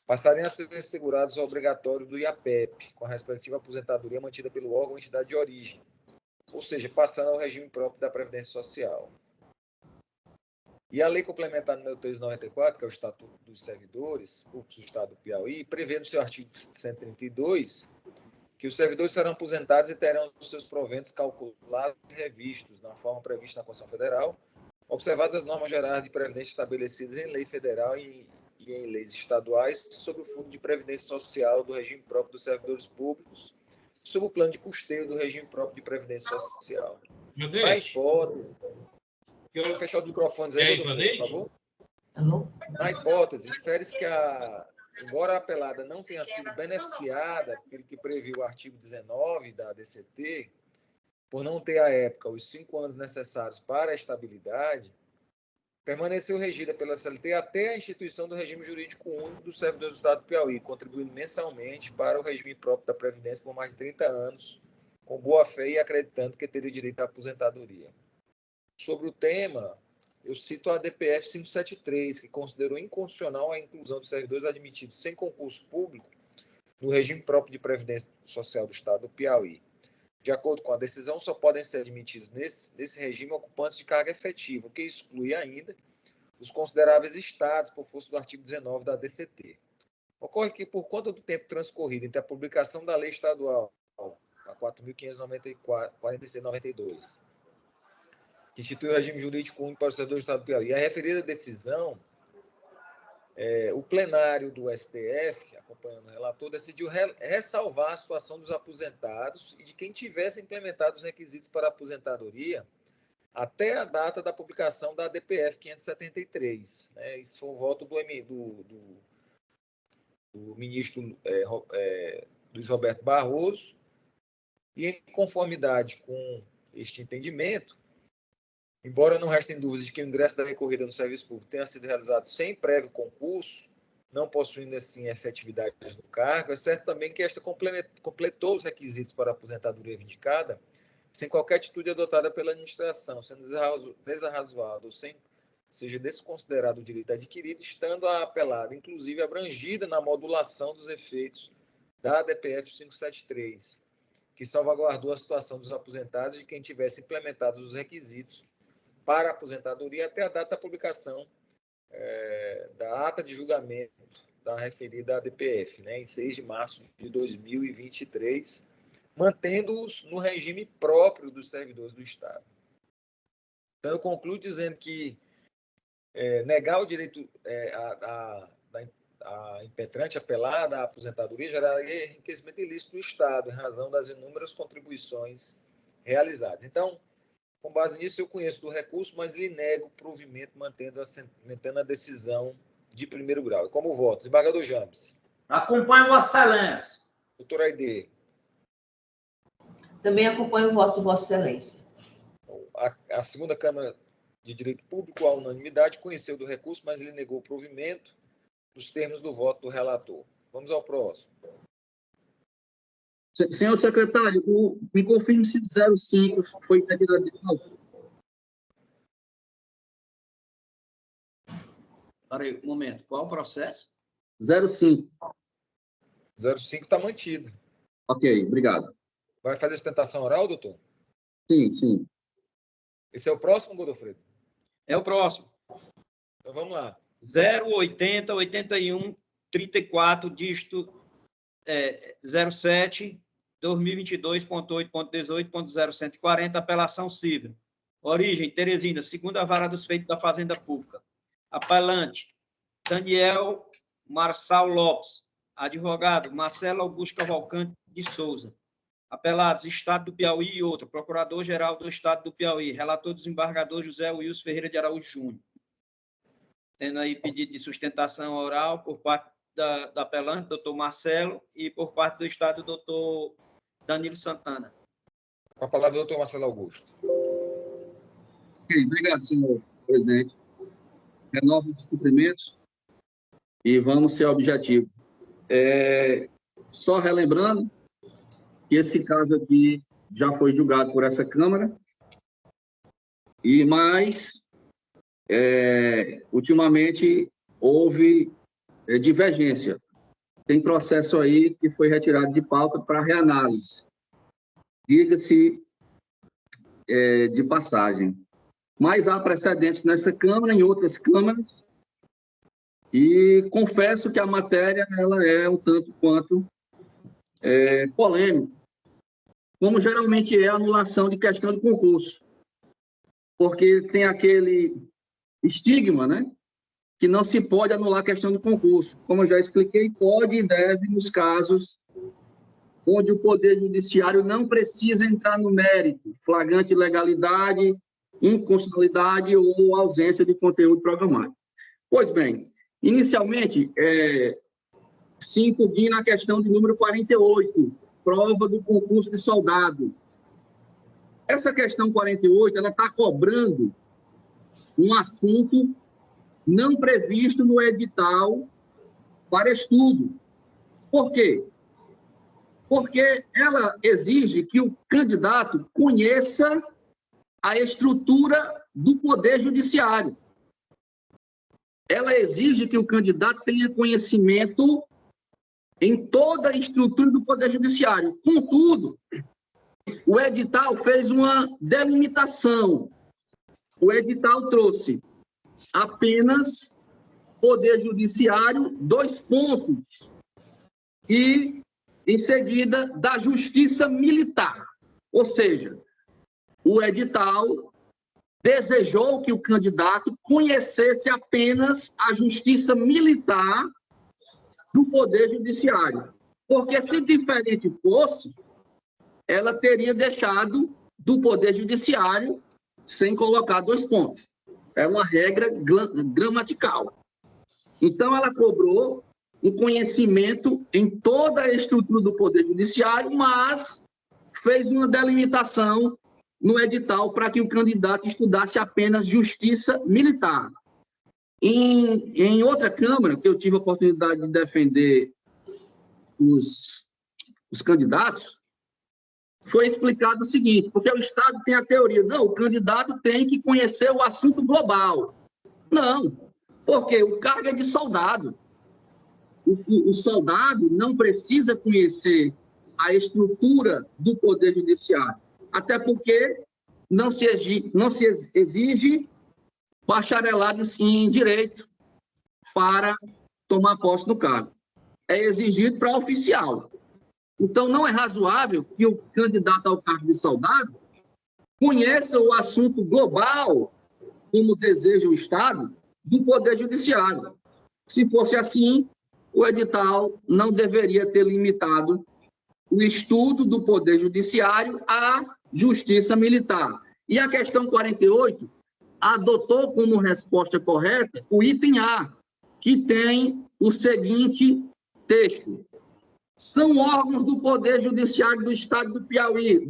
B: passariam a ser assegurados obrigatórios do IAPEP, com a respectiva aposentadoria mantida pelo órgão ou entidade de origem, ou seja, passando ao regime próprio da Previdência Social. E a Lei Complementar número 394, que é o Estatuto dos Servidores Públicos do Estado do Piauí, prevê no seu artigo 132 que os servidores serão aposentados e terão os seus proventos calculados e revistos na forma prevista na Constituição Federal, observadas as normas gerais de previdência estabelecidas em lei federal e em leis estaduais sobre o Fundo de Previdência Social do regime próprio dos servidores públicos, sob o plano de custeio do regime próprio de Previdência Social. Na hipótese... Quero fechar os microfones aí, por favor. Na hipótese, infere-se que embora a apelada não tenha sido beneficiada pelo que previu o artigo 19 da DCT, por não ter à época os 5 anos necessários para a estabilidade, permaneceu regida pela CLT até a instituição do regime jurídico único dos servidores do Estado do Piauí, contribuindo mensalmente para o regime próprio da Previdência por mais de 30 anos, com boa fé e acreditando que teria direito à aposentadoria. Sobre o tema, eu cito a DPF 573, que considerou inconstitucional a inclusão dos servidores admitidos sem concurso público no regime próprio de Previdência Social do Estado do Piauí. De acordo com a decisão, só podem ser admitidos nesse regime ocupantes de carga efetiva, o que exclui ainda os consideráveis estados por força do artigo 19 da DCT. Ocorre que, por conta do tempo transcorrido entre a publicação da Lei Estadual, a 4.546/92, que institui o regime jurídico único para os servidores do Estado do Piauí, e a referida decisão, o plenário do STF, acompanhando o relator, decidiu ressalvar a situação dos aposentados e de quem tivesse implementado os requisitos para a aposentadoria até a data da publicação da DPF 573. Isso foi um voto do ministro Luiz Roberto Barroso, e em conformidade com este entendimento, embora não restem dúvidas de que o ingresso da recorrida no serviço público tenha sido realizado sem prévio concurso, não possuindo, assim, efetividade no cargo, é certo também que esta completou os requisitos para a aposentadoria vindicada sem qualquer atitude adotada pela administração, sendo desarrazoado ou sem seja desconsiderado o direito adquirido, estando a apelada, inclusive, abrangida na modulação dos efeitos da DPF 573, que salvaguardou a situação dos aposentados e de quem tivesse implementados os requisitos para a aposentadoria até a data da publicação da ata de julgamento da referida ADPF, em 6 de março de 2023, mantendo-os no regime próprio dos servidores do Estado. Então, eu concluo dizendo que negar o direito a impetrante apelada à aposentadoria geraria enriquecimento ilícito do Estado, em razão das inúmeras contribuições realizadas. Então, com base nisso, eu conheço do recurso, mas lhe nego o provimento, mantendo a decisão de primeiro grau. E como voto? Desembargador James.
E: Acompanho Vossa Excelência.
B: Doutor Aide.
H: Também acompanho o voto de Vossa Excelência.
B: A segunda Câmara de Direito Público, à unanimidade, conheceu do recurso, mas lhe negou o provimento nos termos do voto do relator. Vamos ao próximo.
G: Senhor secretário, me confirme se 05 foi retirado de pauta.
A: Para aí, um momento. Qual o processo?
G: 05.
B: 05 está mantido.
G: Ok, obrigado.
B: Vai fazer sustentação oral, doutor?
G: Sim, sim.
B: Esse é o próximo, Godofredo?
A: É o próximo.
B: Então vamos lá.
A: 080, 81, 34, dígito 07, 2022.8.18.0140, apelação civil. Origem, Teresina, segunda vara dos feitos da Fazenda Pública. Apelante, Daniel Marçal Lopes. Advogado, Marcelo Augusto Cavalcante de Souza. Apelados, Estado do Piauí e outro. Procurador-Geral do Estado do Piauí. Relator desembargador José Wilson Ferreira de Araújo Júnior. Tendo aí pedido de sustentação oral por parte da apelante, doutor Marcelo, e por parte do Estado, doutor Danilo Santana.
B: Com a palavra, doutor Marcelo Augusto.
G: Ok, obrigado, senhor presidente. Renovo os cumprimentos e vamos ser objetivos. Só relembrando que esse caso aqui já foi julgado por essa Câmara, mas ultimamente houve divergência. Tem processo aí que foi retirado de pauta para reanálise. Diga-se de passagem. Mas há precedentes nessa Câmara, em outras câmaras, e confesso que a matéria ela é um tanto quanto polêmica, como geralmente é a anulação de questão de concurso, porque tem aquele estigma, que não se pode anular a questão de concurso. Como eu já expliquei, pode e deve nos casos onde o Poder Judiciário não precisa entrar no mérito, flagrante ilegalidade, inconstitucionalidade ou ausência de conteúdo programático. Pois bem, inicialmente, se impugna na questão de número 48, prova do concurso de soldado. Essa questão 48, ela está cobrando um assunto não previsto no edital para estudo. Por quê? Porque ela exige que o candidato conheça a estrutura do Poder Judiciário. Ela exige que o candidato tenha conhecimento em toda a estrutura do Poder Judiciário. Contudo, o edital fez uma delimitação. O edital trouxe apenas Poder Judiciário, 2 pontos, e, em seguida, da Justiça Militar. Ou seja, o edital desejou que o candidato conhecesse apenas a Justiça Militar do Poder Judiciário. Porque, se diferente fosse, ela teria deixado do Poder Judiciário sem colocar 2 pontos. É uma regra gramatical. Então, ela cobrou um conhecimento em toda a estrutura do Poder Judiciário, mas fez uma delimitação no edital para que o candidato estudasse apenas Justiça Militar. Em outra Câmara, que eu tive a oportunidade de defender os candidatos, foi explicado o seguinte, porque o Estado tem a teoria, não, o candidato tem que conhecer o assunto global. Não, porque o cargo é de soldado. O soldado não precisa conhecer a estrutura do Poder Judiciário, até porque não se exige bacharelado em Direito para tomar posse no cargo. É exigido para oficial. Então, não é razoável que o candidato ao cargo de soldado conheça o assunto global, como deseja o Estado, do Poder Judiciário. Se fosse assim, o edital não deveria ter limitado o estudo do Poder Judiciário à Justiça Militar. E a questão 48 adotou como resposta correta o item A, que tem o seguinte texto: são órgãos do Poder Judiciário do Estado do Piauí, :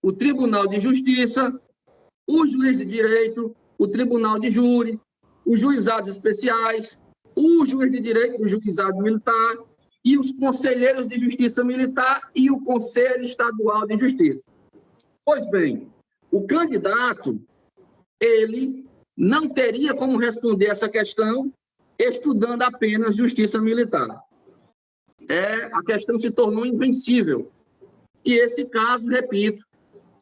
G: o Tribunal de Justiça, o Juiz de Direito, o Tribunal de Júri, os Juizados Especiais, o Juiz de Direito do Juizado Militar e os Conselheiros de Justiça Militar e o Conselho Estadual de Justiça. Pois bem, o candidato, ele não teria como responder essa questão estudando apenas Justiça Militar. A questão se tornou invencível. E esse caso, repito,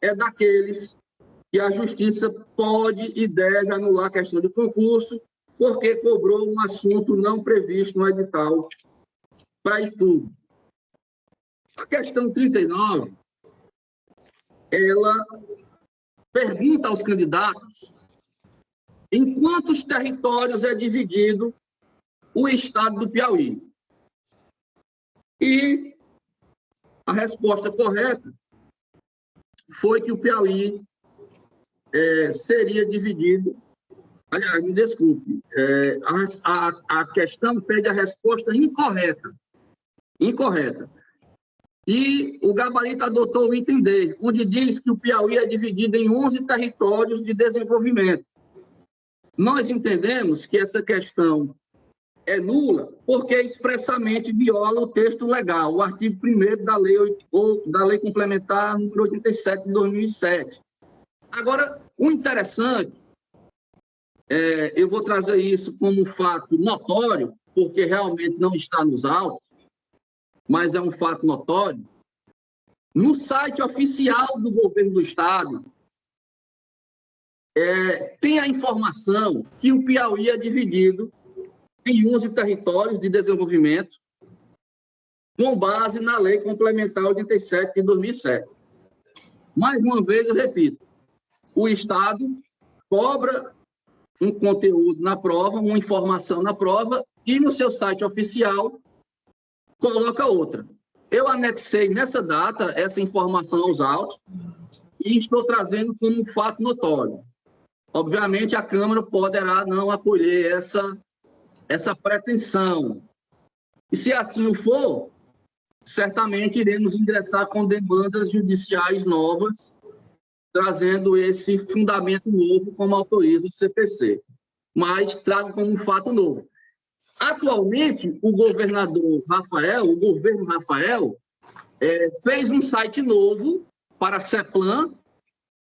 G: é daqueles que a Justiça pode e deve anular a questão do concurso, porque cobrou um assunto não previsto no edital para estudo. A questão 39, ela pergunta aos candidatos em quantos territórios é dividido o Estado do Piauí. E a resposta correta foi que o Piauí seria dividido. Aliás, me desculpe, a questão pede a resposta incorreta. Incorreta. E o gabarito adotou o item D, onde diz que o Piauí é dividido em 11 territórios de desenvolvimento. Nós entendemos que essa questão é nula porque expressamente viola o texto legal, o artigo 1º da Lei Complementar número 87 de 2007. Agora, o interessante, eu vou trazer isso como um fato notório, porque realmente não está nos autos, mas é um fato notório. No site oficial do Governo do Estado, tem a informação que o Piauí é dividido em 11 territórios de desenvolvimento, com base na Lei Complementar 87 de 2007. Mais uma vez, eu repito, o Estado cobra um conteúdo na prova, uma informação na prova, e no seu site oficial coloca outra. Eu anexei nessa data essa informação aos autos e estou trazendo como um fato notório. Obviamente, a Câmara poderá não acolher essa pretensão. E se assim o for, certamente iremos ingressar com demandas judiciais novas, trazendo esse fundamento novo, como autoriza o CPC. Mas trago como um fato novo. Atualmente, o governo Rafael, fez um site novo para a CEPLAN,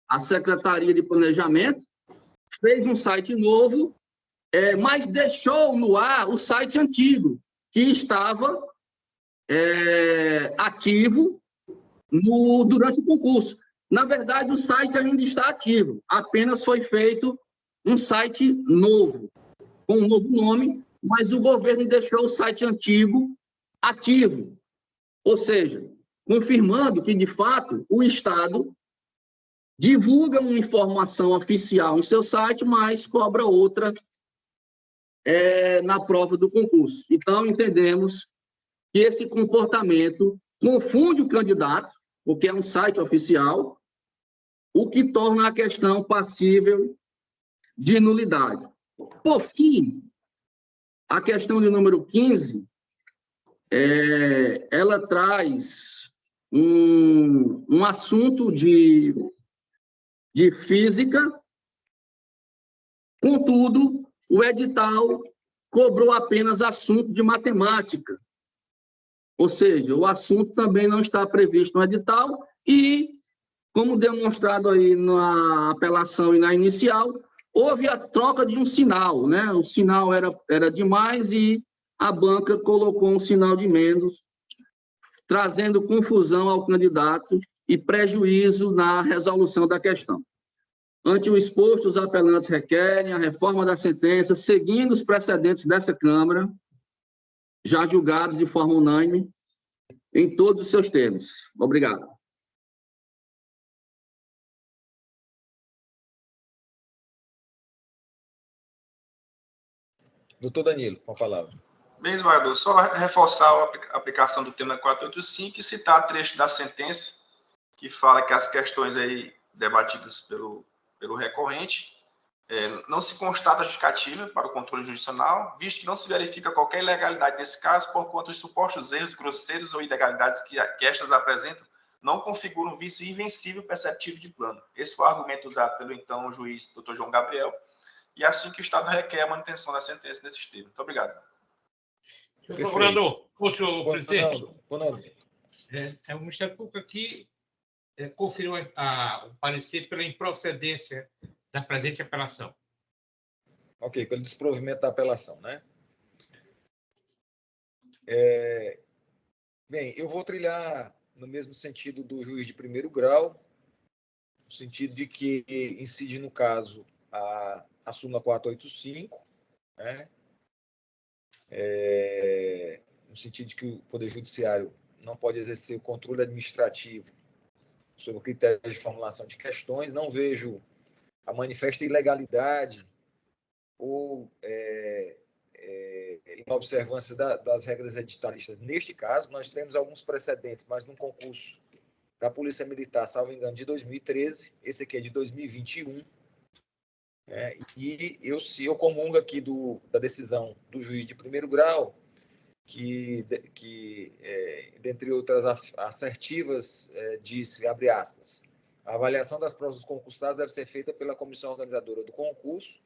G: a Secretaria de Planejamento, fez um site novo, mas deixou no ar o site antigo, que estava ativo durante o concurso. Na verdade, o site ainda está ativo, apenas foi feito um site novo, com um novo nome, mas o governo deixou o site antigo ativo. Ou seja, confirmando que, de fato, o Estado divulga uma informação oficial em seu site, mas cobra outra na prova do concurso. Então, entendemos que esse comportamento confunde o candidato, porque é um site oficial, o que torna a questão passível de nulidade. Por fim, a questão de número 15, ela traz um assunto de física, contudo, o edital cobrou apenas assunto de matemática, ou seja, o assunto também não está previsto no edital e, como demonstrado aí na apelação e na inicial, houve a troca de um sinal, né? O sinal era demais e a banca colocou um sinal de menos, trazendo confusão ao candidato e prejuízo na resolução da questão. Ante o exposto, os apelantes requerem a reforma da sentença, seguindo os precedentes dessa Câmara, já julgados de forma unânime, em todos os seus termos. Obrigado.
B: Doutor Danilo, com a palavra.
D: Bem, desembargador, só reforçar a aplicação do tema 485 e citar trecho da sentença que fala que as questões aí debatidas pelo recorrente não se constata justificativa para o controle jurisdicional, visto que não se verifica qualquer ilegalidade nesse caso, por conta dos supostos erros grosseiros ou ilegalidades que estas apresentam, não configuram vício invencível perceptível de plano. Esse foi o argumento usado pelo então juiz Dr. João Gabriel, e é assim que o Estado requer a manutenção da sentença nesses termos. Muito obrigado.
F: Senhor procurador, senhor presidente, o Ministério Público aqui conferiu o parecer pela improcedência da presente apelação.
B: Ok, pelo desprovimento da apelação, né? Bem, eu vou trilhar no mesmo sentido do juiz de primeiro grau, no sentido de que incide, no caso, a súmula 485, né? No sentido de que o Poder Judiciário não pode exercer o controle administrativo sobre o critério de formulação de questões. Não vejo a manifesta ilegalidade ou inobservância das regras editalistas. Neste caso, nós temos alguns precedentes, mas num concurso da Polícia Militar, salvo engano, de 2013, esse aqui é de 2021, e eu comungo aqui da decisão do juiz de primeiro grau, que dentre outras assertivas, disse, abre aspas, a avaliação das provas dos concursados deve ser feita pela comissão organizadora do concurso,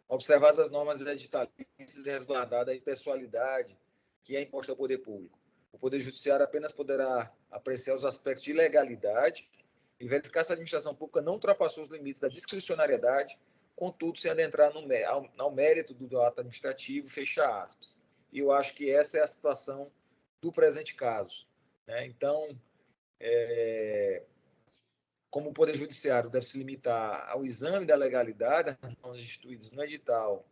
B: observadas as normas editalícias e resguardada a impessoalidade que é imposta ao poder público. O Poder Judiciário apenas poderá apreciar os aspectos de legalidade e verificar se a administração pública não ultrapassou os limites da discricionariedade, contudo, sem adentrar ao mérito do ato administrativo, fecha aspas. E eu acho que essa é a situação do presente caso, né? Então, como o Poder Judiciário deve se limitar ao exame da legalidade das normas instituídas no edital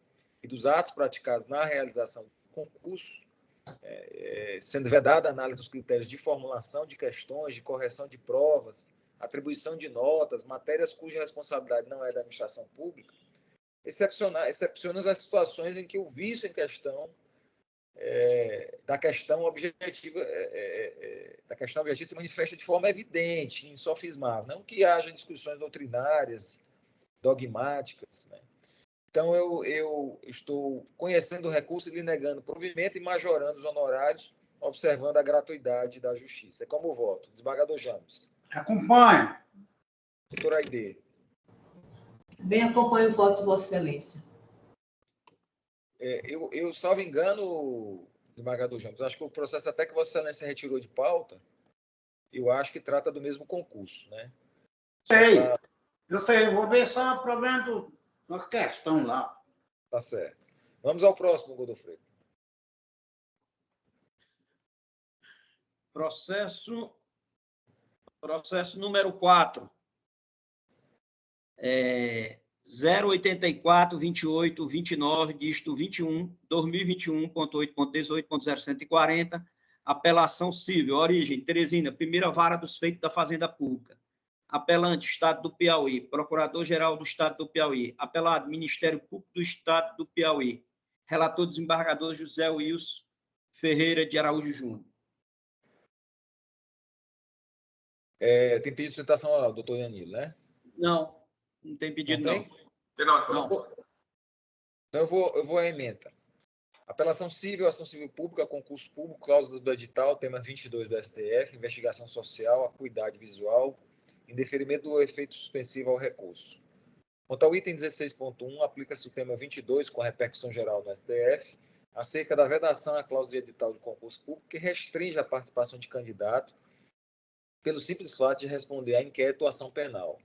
B: e dos atos praticados na realização do concurso, sendo vedada a análise dos critérios de formulação de questões, de correção de provas, atribuição de notas, matérias cuja responsabilidade não é da administração pública, excepciona as situações em que o vício em questão da questão objetiva se manifesta de forma evidente, insofismável, não que haja discussões doutrinárias, dogmáticas, né? Então, eu estou conhecendo o recurso e lhe negando provimento e majorando os honorários, observando a gratuidade da justiça. É como voto. Desembargador James.
E: Acompanho.
B: Doutor Aide.
H: Bem, acompanho o voto de Vossa Excelência.
B: Eu salvo engano, desembargador James, acho que o processo até que Vossa Excelência retirou de pauta, eu acho que trata do mesmo concurso, né?
E: Eu sei, vou ver só o problema da questão lá.
B: Tá certo. Vamos ao próximo, Godofredo.
A: Processo número 4. 084, 28, 29, dígito 21, 2021.8.18.0140, apelação civil, origem, Teresina, primeira vara dos feitos da Fazenda Pública. Apelante, Estado do Piauí, Procurador-Geral do Estado do Piauí. Apelado, Ministério Público do Estado do Piauí. Relator, desembargador José Wilson Ferreira de Araújo Júnior.
B: Tem pedido de sustentação oral, doutor Danilo, né?
A: Não tem pedido, não.
B: Então eu vou à ementa. Apelação civil, ação civil pública, concurso público, cláusula do edital, tema 22 do STF, investigação social, acuidade visual, indeferimento do efeito suspensivo ao recurso. Quanto ao item 16.1, aplica-se o tema 22, com repercussão geral no STF, acerca da vedação à cláusula de edital de concurso público, que restringe a participação de candidato pelo simples fato de responder a inquérito ou ação penal.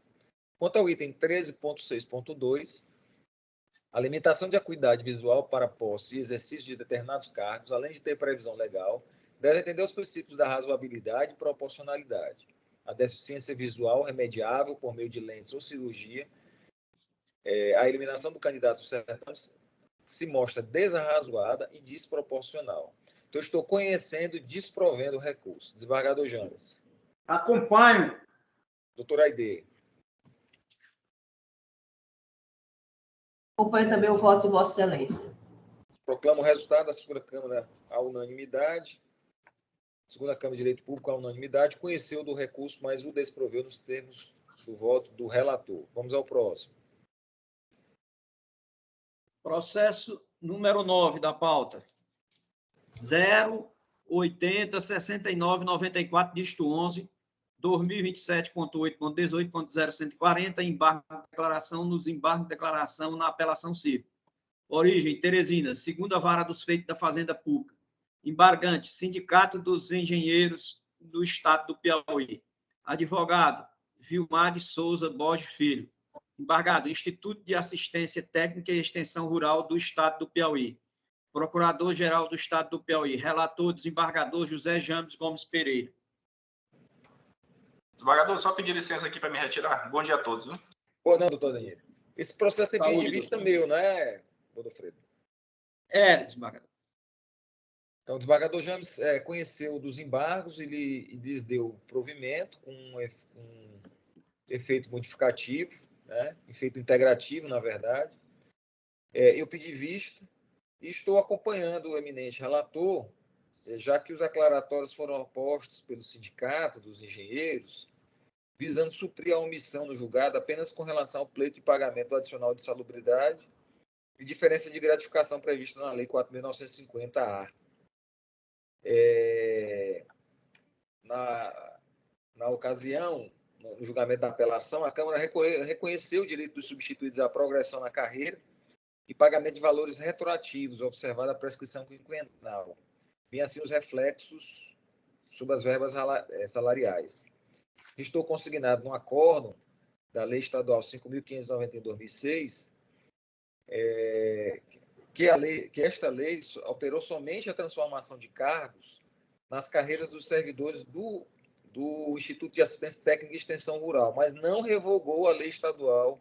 B: Quanto ao item 13.6.2, A limitação de acuidade visual para posse e exercício de determinados cargos, além de ter previsão legal, deve atender aos princípios da razoabilidade e proporcionalidade. A deficiência visual remediável por meio de lentes ou cirurgia, a eliminação do candidato ao certame se mostra desarrazoada e desproporcional. Então, eu estou conhecendo e desprovendo o recurso. Desembargador James.
E: Acompanho.
B: Doutor Aide.
H: Acompanho também o voto de Vossa Excelência.
B: Proclamo o resultado da segunda Câmara à unanimidade. Segunda Câmara de Direito Público à unanimidade conheceu do recurso, mas o desproveu nos termos do voto do relator. Vamos ao próximo.
A: Processo número 9 da pauta. 0806994, dígito 11, 2027.8.18.0140, embargo de declaração nos embargos de declaração na apelação civil. Origem, Teresina, segunda vara dos feitos da Fazenda Pública. Embargante, Sindicato dos Engenheiros do Estado do Piauí. Advogado, Vilmar de Souza Borges Filho. Embargado, Instituto de Assistência Técnica e Extensão Rural do Estado do Piauí. Procurador-Geral do Estado do Piauí. Relator, desembargador José James Gomes Pereira.
D: Desembargador, só pedir licença aqui para me retirar. Bom dia a todos. Viu?
B: Pô, não, doutor Daniel. Esse processo tem ponto de vista meu, não é, Godofredo?
A: Desembargador.
B: Então, o desembargador James conheceu dos embargos, ele lhes deu provimento com um efeito modificativo, né? Efeito integrativo, na verdade. Eu pedi vista e estou acompanhando o eminente relator, já que os aclaratórios foram opostos pelo Sindicato dos Engenheiros, visando suprir a omissão no julgado apenas com relação ao pleito de pagamento adicional de salubridade e diferença de gratificação prevista na Lei 4.950-A. Na ocasião, no julgamento da apelação, a Câmara reconheceu o direito dos substituídos à progressão na carreira e pagamento de valores retroativos, observada a prescrição quinquenal, bem assim os reflexos sobre as verbas salariais. Estou consignado no acórdão da Lei Estadual 5.590 em 2006, que esta lei alterou somente a transformação de cargos nas carreiras dos servidores do Instituto de Assistência Técnica e Extensão Rural, mas não revogou a Lei Estadual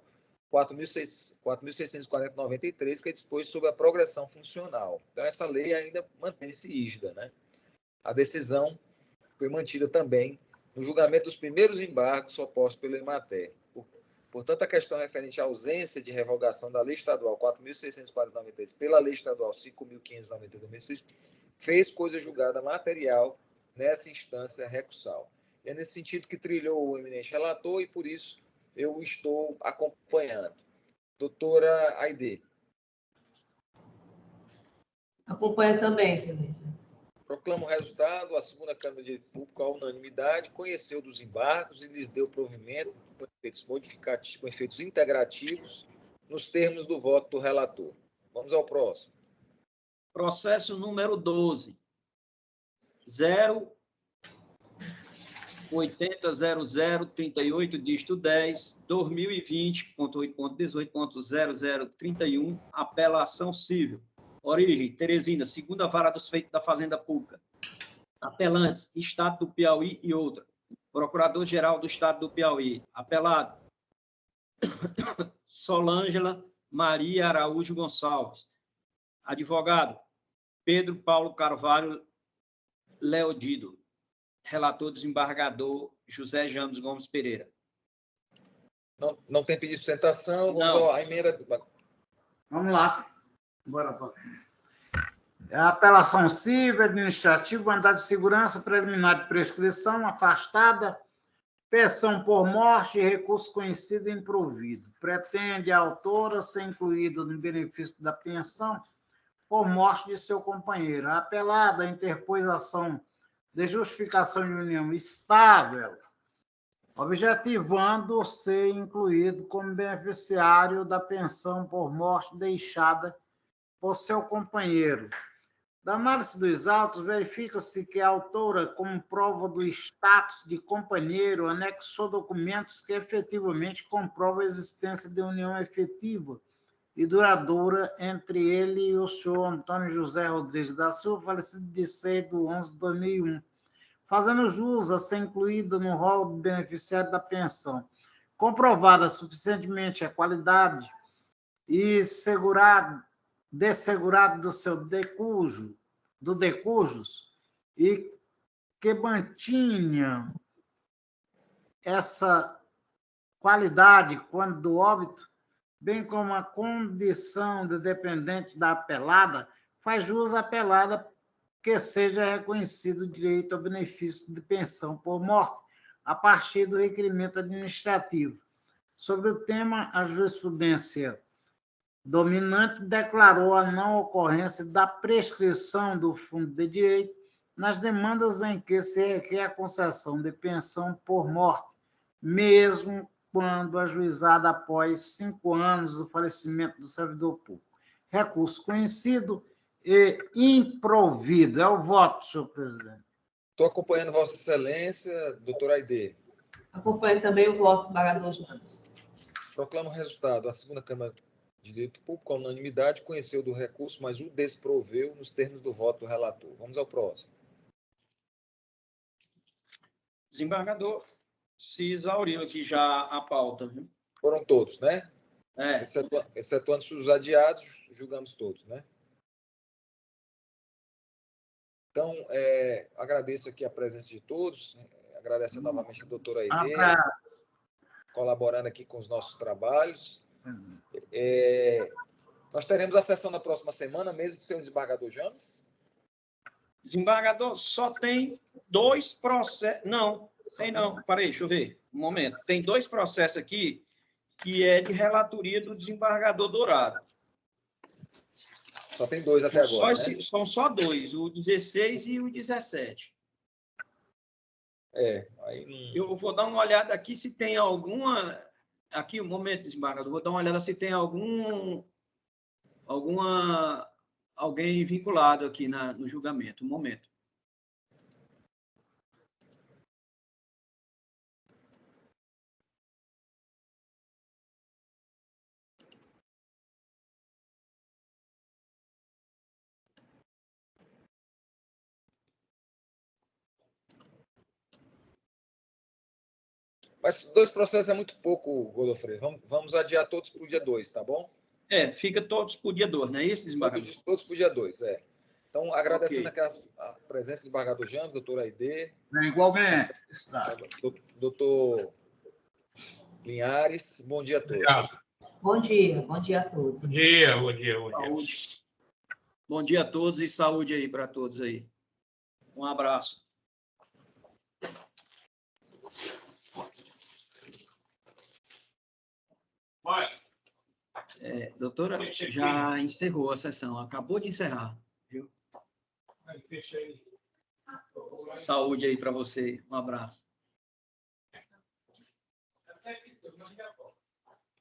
B: 4.640/93, que dispôs sobre a progressão funcional. Então, essa lei ainda mantém-se rígida, né? A decisão foi mantida também no julgamento dos primeiros embargos opostos pelo Emater. Portanto, a questão referente à ausência de revogação da Lei Estadual 4.640/93 pela Lei Estadual 5.590/2006 fez coisa julgada material nessa instância recursal. E é nesse sentido que trilhou o eminente relator e, por isso, eu estou acompanhando. Doutora Aide.
H: Acompanho também, Excelência.
B: Proclamo o resultado. A segunda Câmara de Direito Público, à unanimidade, conheceu dos embargos e lhes deu provimento com efeitos modificativos, com efeitos integrativos, nos termos do voto do relator. Vamos ao próximo.
A: Processo número 12. 0800038, dígito 10, 2020.8.18.0031, apelação civil. Origem, Teresina, segunda vara dos feitos da Fazenda Pública. Apelantes, Estado do Piauí e outra. Procurador-Geral do Estado do Piauí. Apelado, Solângela Maria Araújo Gonçalves. Advogado, Pedro Paulo Carvalho Leodido. Relator, desembargador José James Gomes Pereira.
B: Não tem pedido de sustentação. Vamos à emenda.
E: Vamos lá. Bora. A apelação civil, administrativa, mandado de segurança, preliminar de prescrição, afastada, pensão por morte e recurso conhecido e improvido. Pretende a autora ser incluída no benefício da pensão por morte de seu companheiro. A apelada interpôs ação de justificação de união estável, objetivando ser incluído como beneficiário da pensão por morte deixada por seu companheiro. Da análise dos autos, verifica-se que a autora, como prova do status de companheiro, anexou documentos que efetivamente comprovam a existência de união efetiva e duradoura entre ele e o senhor Antônio José Rodrigues da Silva, falecido de 6/11/2001, fazendo jus a ser incluída no rol do beneficiário da pensão. Comprovada suficientemente a qualidade e dessegurado do seu decujus, e que mantinha essa qualidade quando do óbito, bem como a condição de dependente da apelada, faz jus à apelada que seja reconhecido o direito ao benefício de pensão por morte a partir do requerimento administrativo. Sobre o tema, a jurisprudência dominante declarou a não ocorrência da prescrição do fundo de direito nas demandas em que se requer a concessão de pensão por morte, mesmo quando ajuizada após 5 anos do falecimento do servidor público. Recurso conhecido e improvido. É o voto, senhor presidente.
B: Estou acompanhando Vossa Excelência, doutora Aide.
H: Acompanho também o voto do desembargador James.
B: Proclamo o resultado. A segunda Câmara de Direito Público, a unanimidade, conheceu do recurso, mas o desproveu nos termos do voto do relator. Vamos ao próximo.
A: Desembargador, se exauriu aqui já a pauta, viu?
B: Foram todos, né?
A: É.
B: Excetuando os adiados, julgamos todos, né? Então, agradeço aqui a presença de todos, agradeço novamente a doutora Aide, colaborando aqui com os nossos trabalhos. Nós teremos a sessão na próxima semana, mesmo sem o desembargador James?
A: Desembargador, só tem 2 processos. Não, tem não. Parei, deixa eu ver. Um momento. Tem 2 processos aqui que é de relatoria do desembargador Dourado.
B: Só tem 2 até agora, né?
A: São só 2, o 16 e o 17. Eu vou dar uma olhada aqui se tem alguma... Aqui, um momento, desembargador. Vou dar uma olhada se tem alguém vinculado aqui no julgamento. Um momento.
B: Mas 2 processos é muito pouco, Godofredo. Vamos adiar todos para o dia 2, tá bom?
A: Fica todos para o dia 2, não é isso, desembargador?
B: Todos para o dia 2, Então, agradecendo aqui a presença do desembargador James, doutora Aide.
E: Igualmente.
B: Doutor Linhares, bom dia a todos.
H: Bom dia a todos.
F: Bom dia.
A: Saúde. Bom dia a todos e saúde aí para todos aí. Um abraço. Doutora, já encerrou a sessão, acabou de encerrar, viu? Saúde aí para você, um abraço.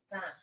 H: Tá.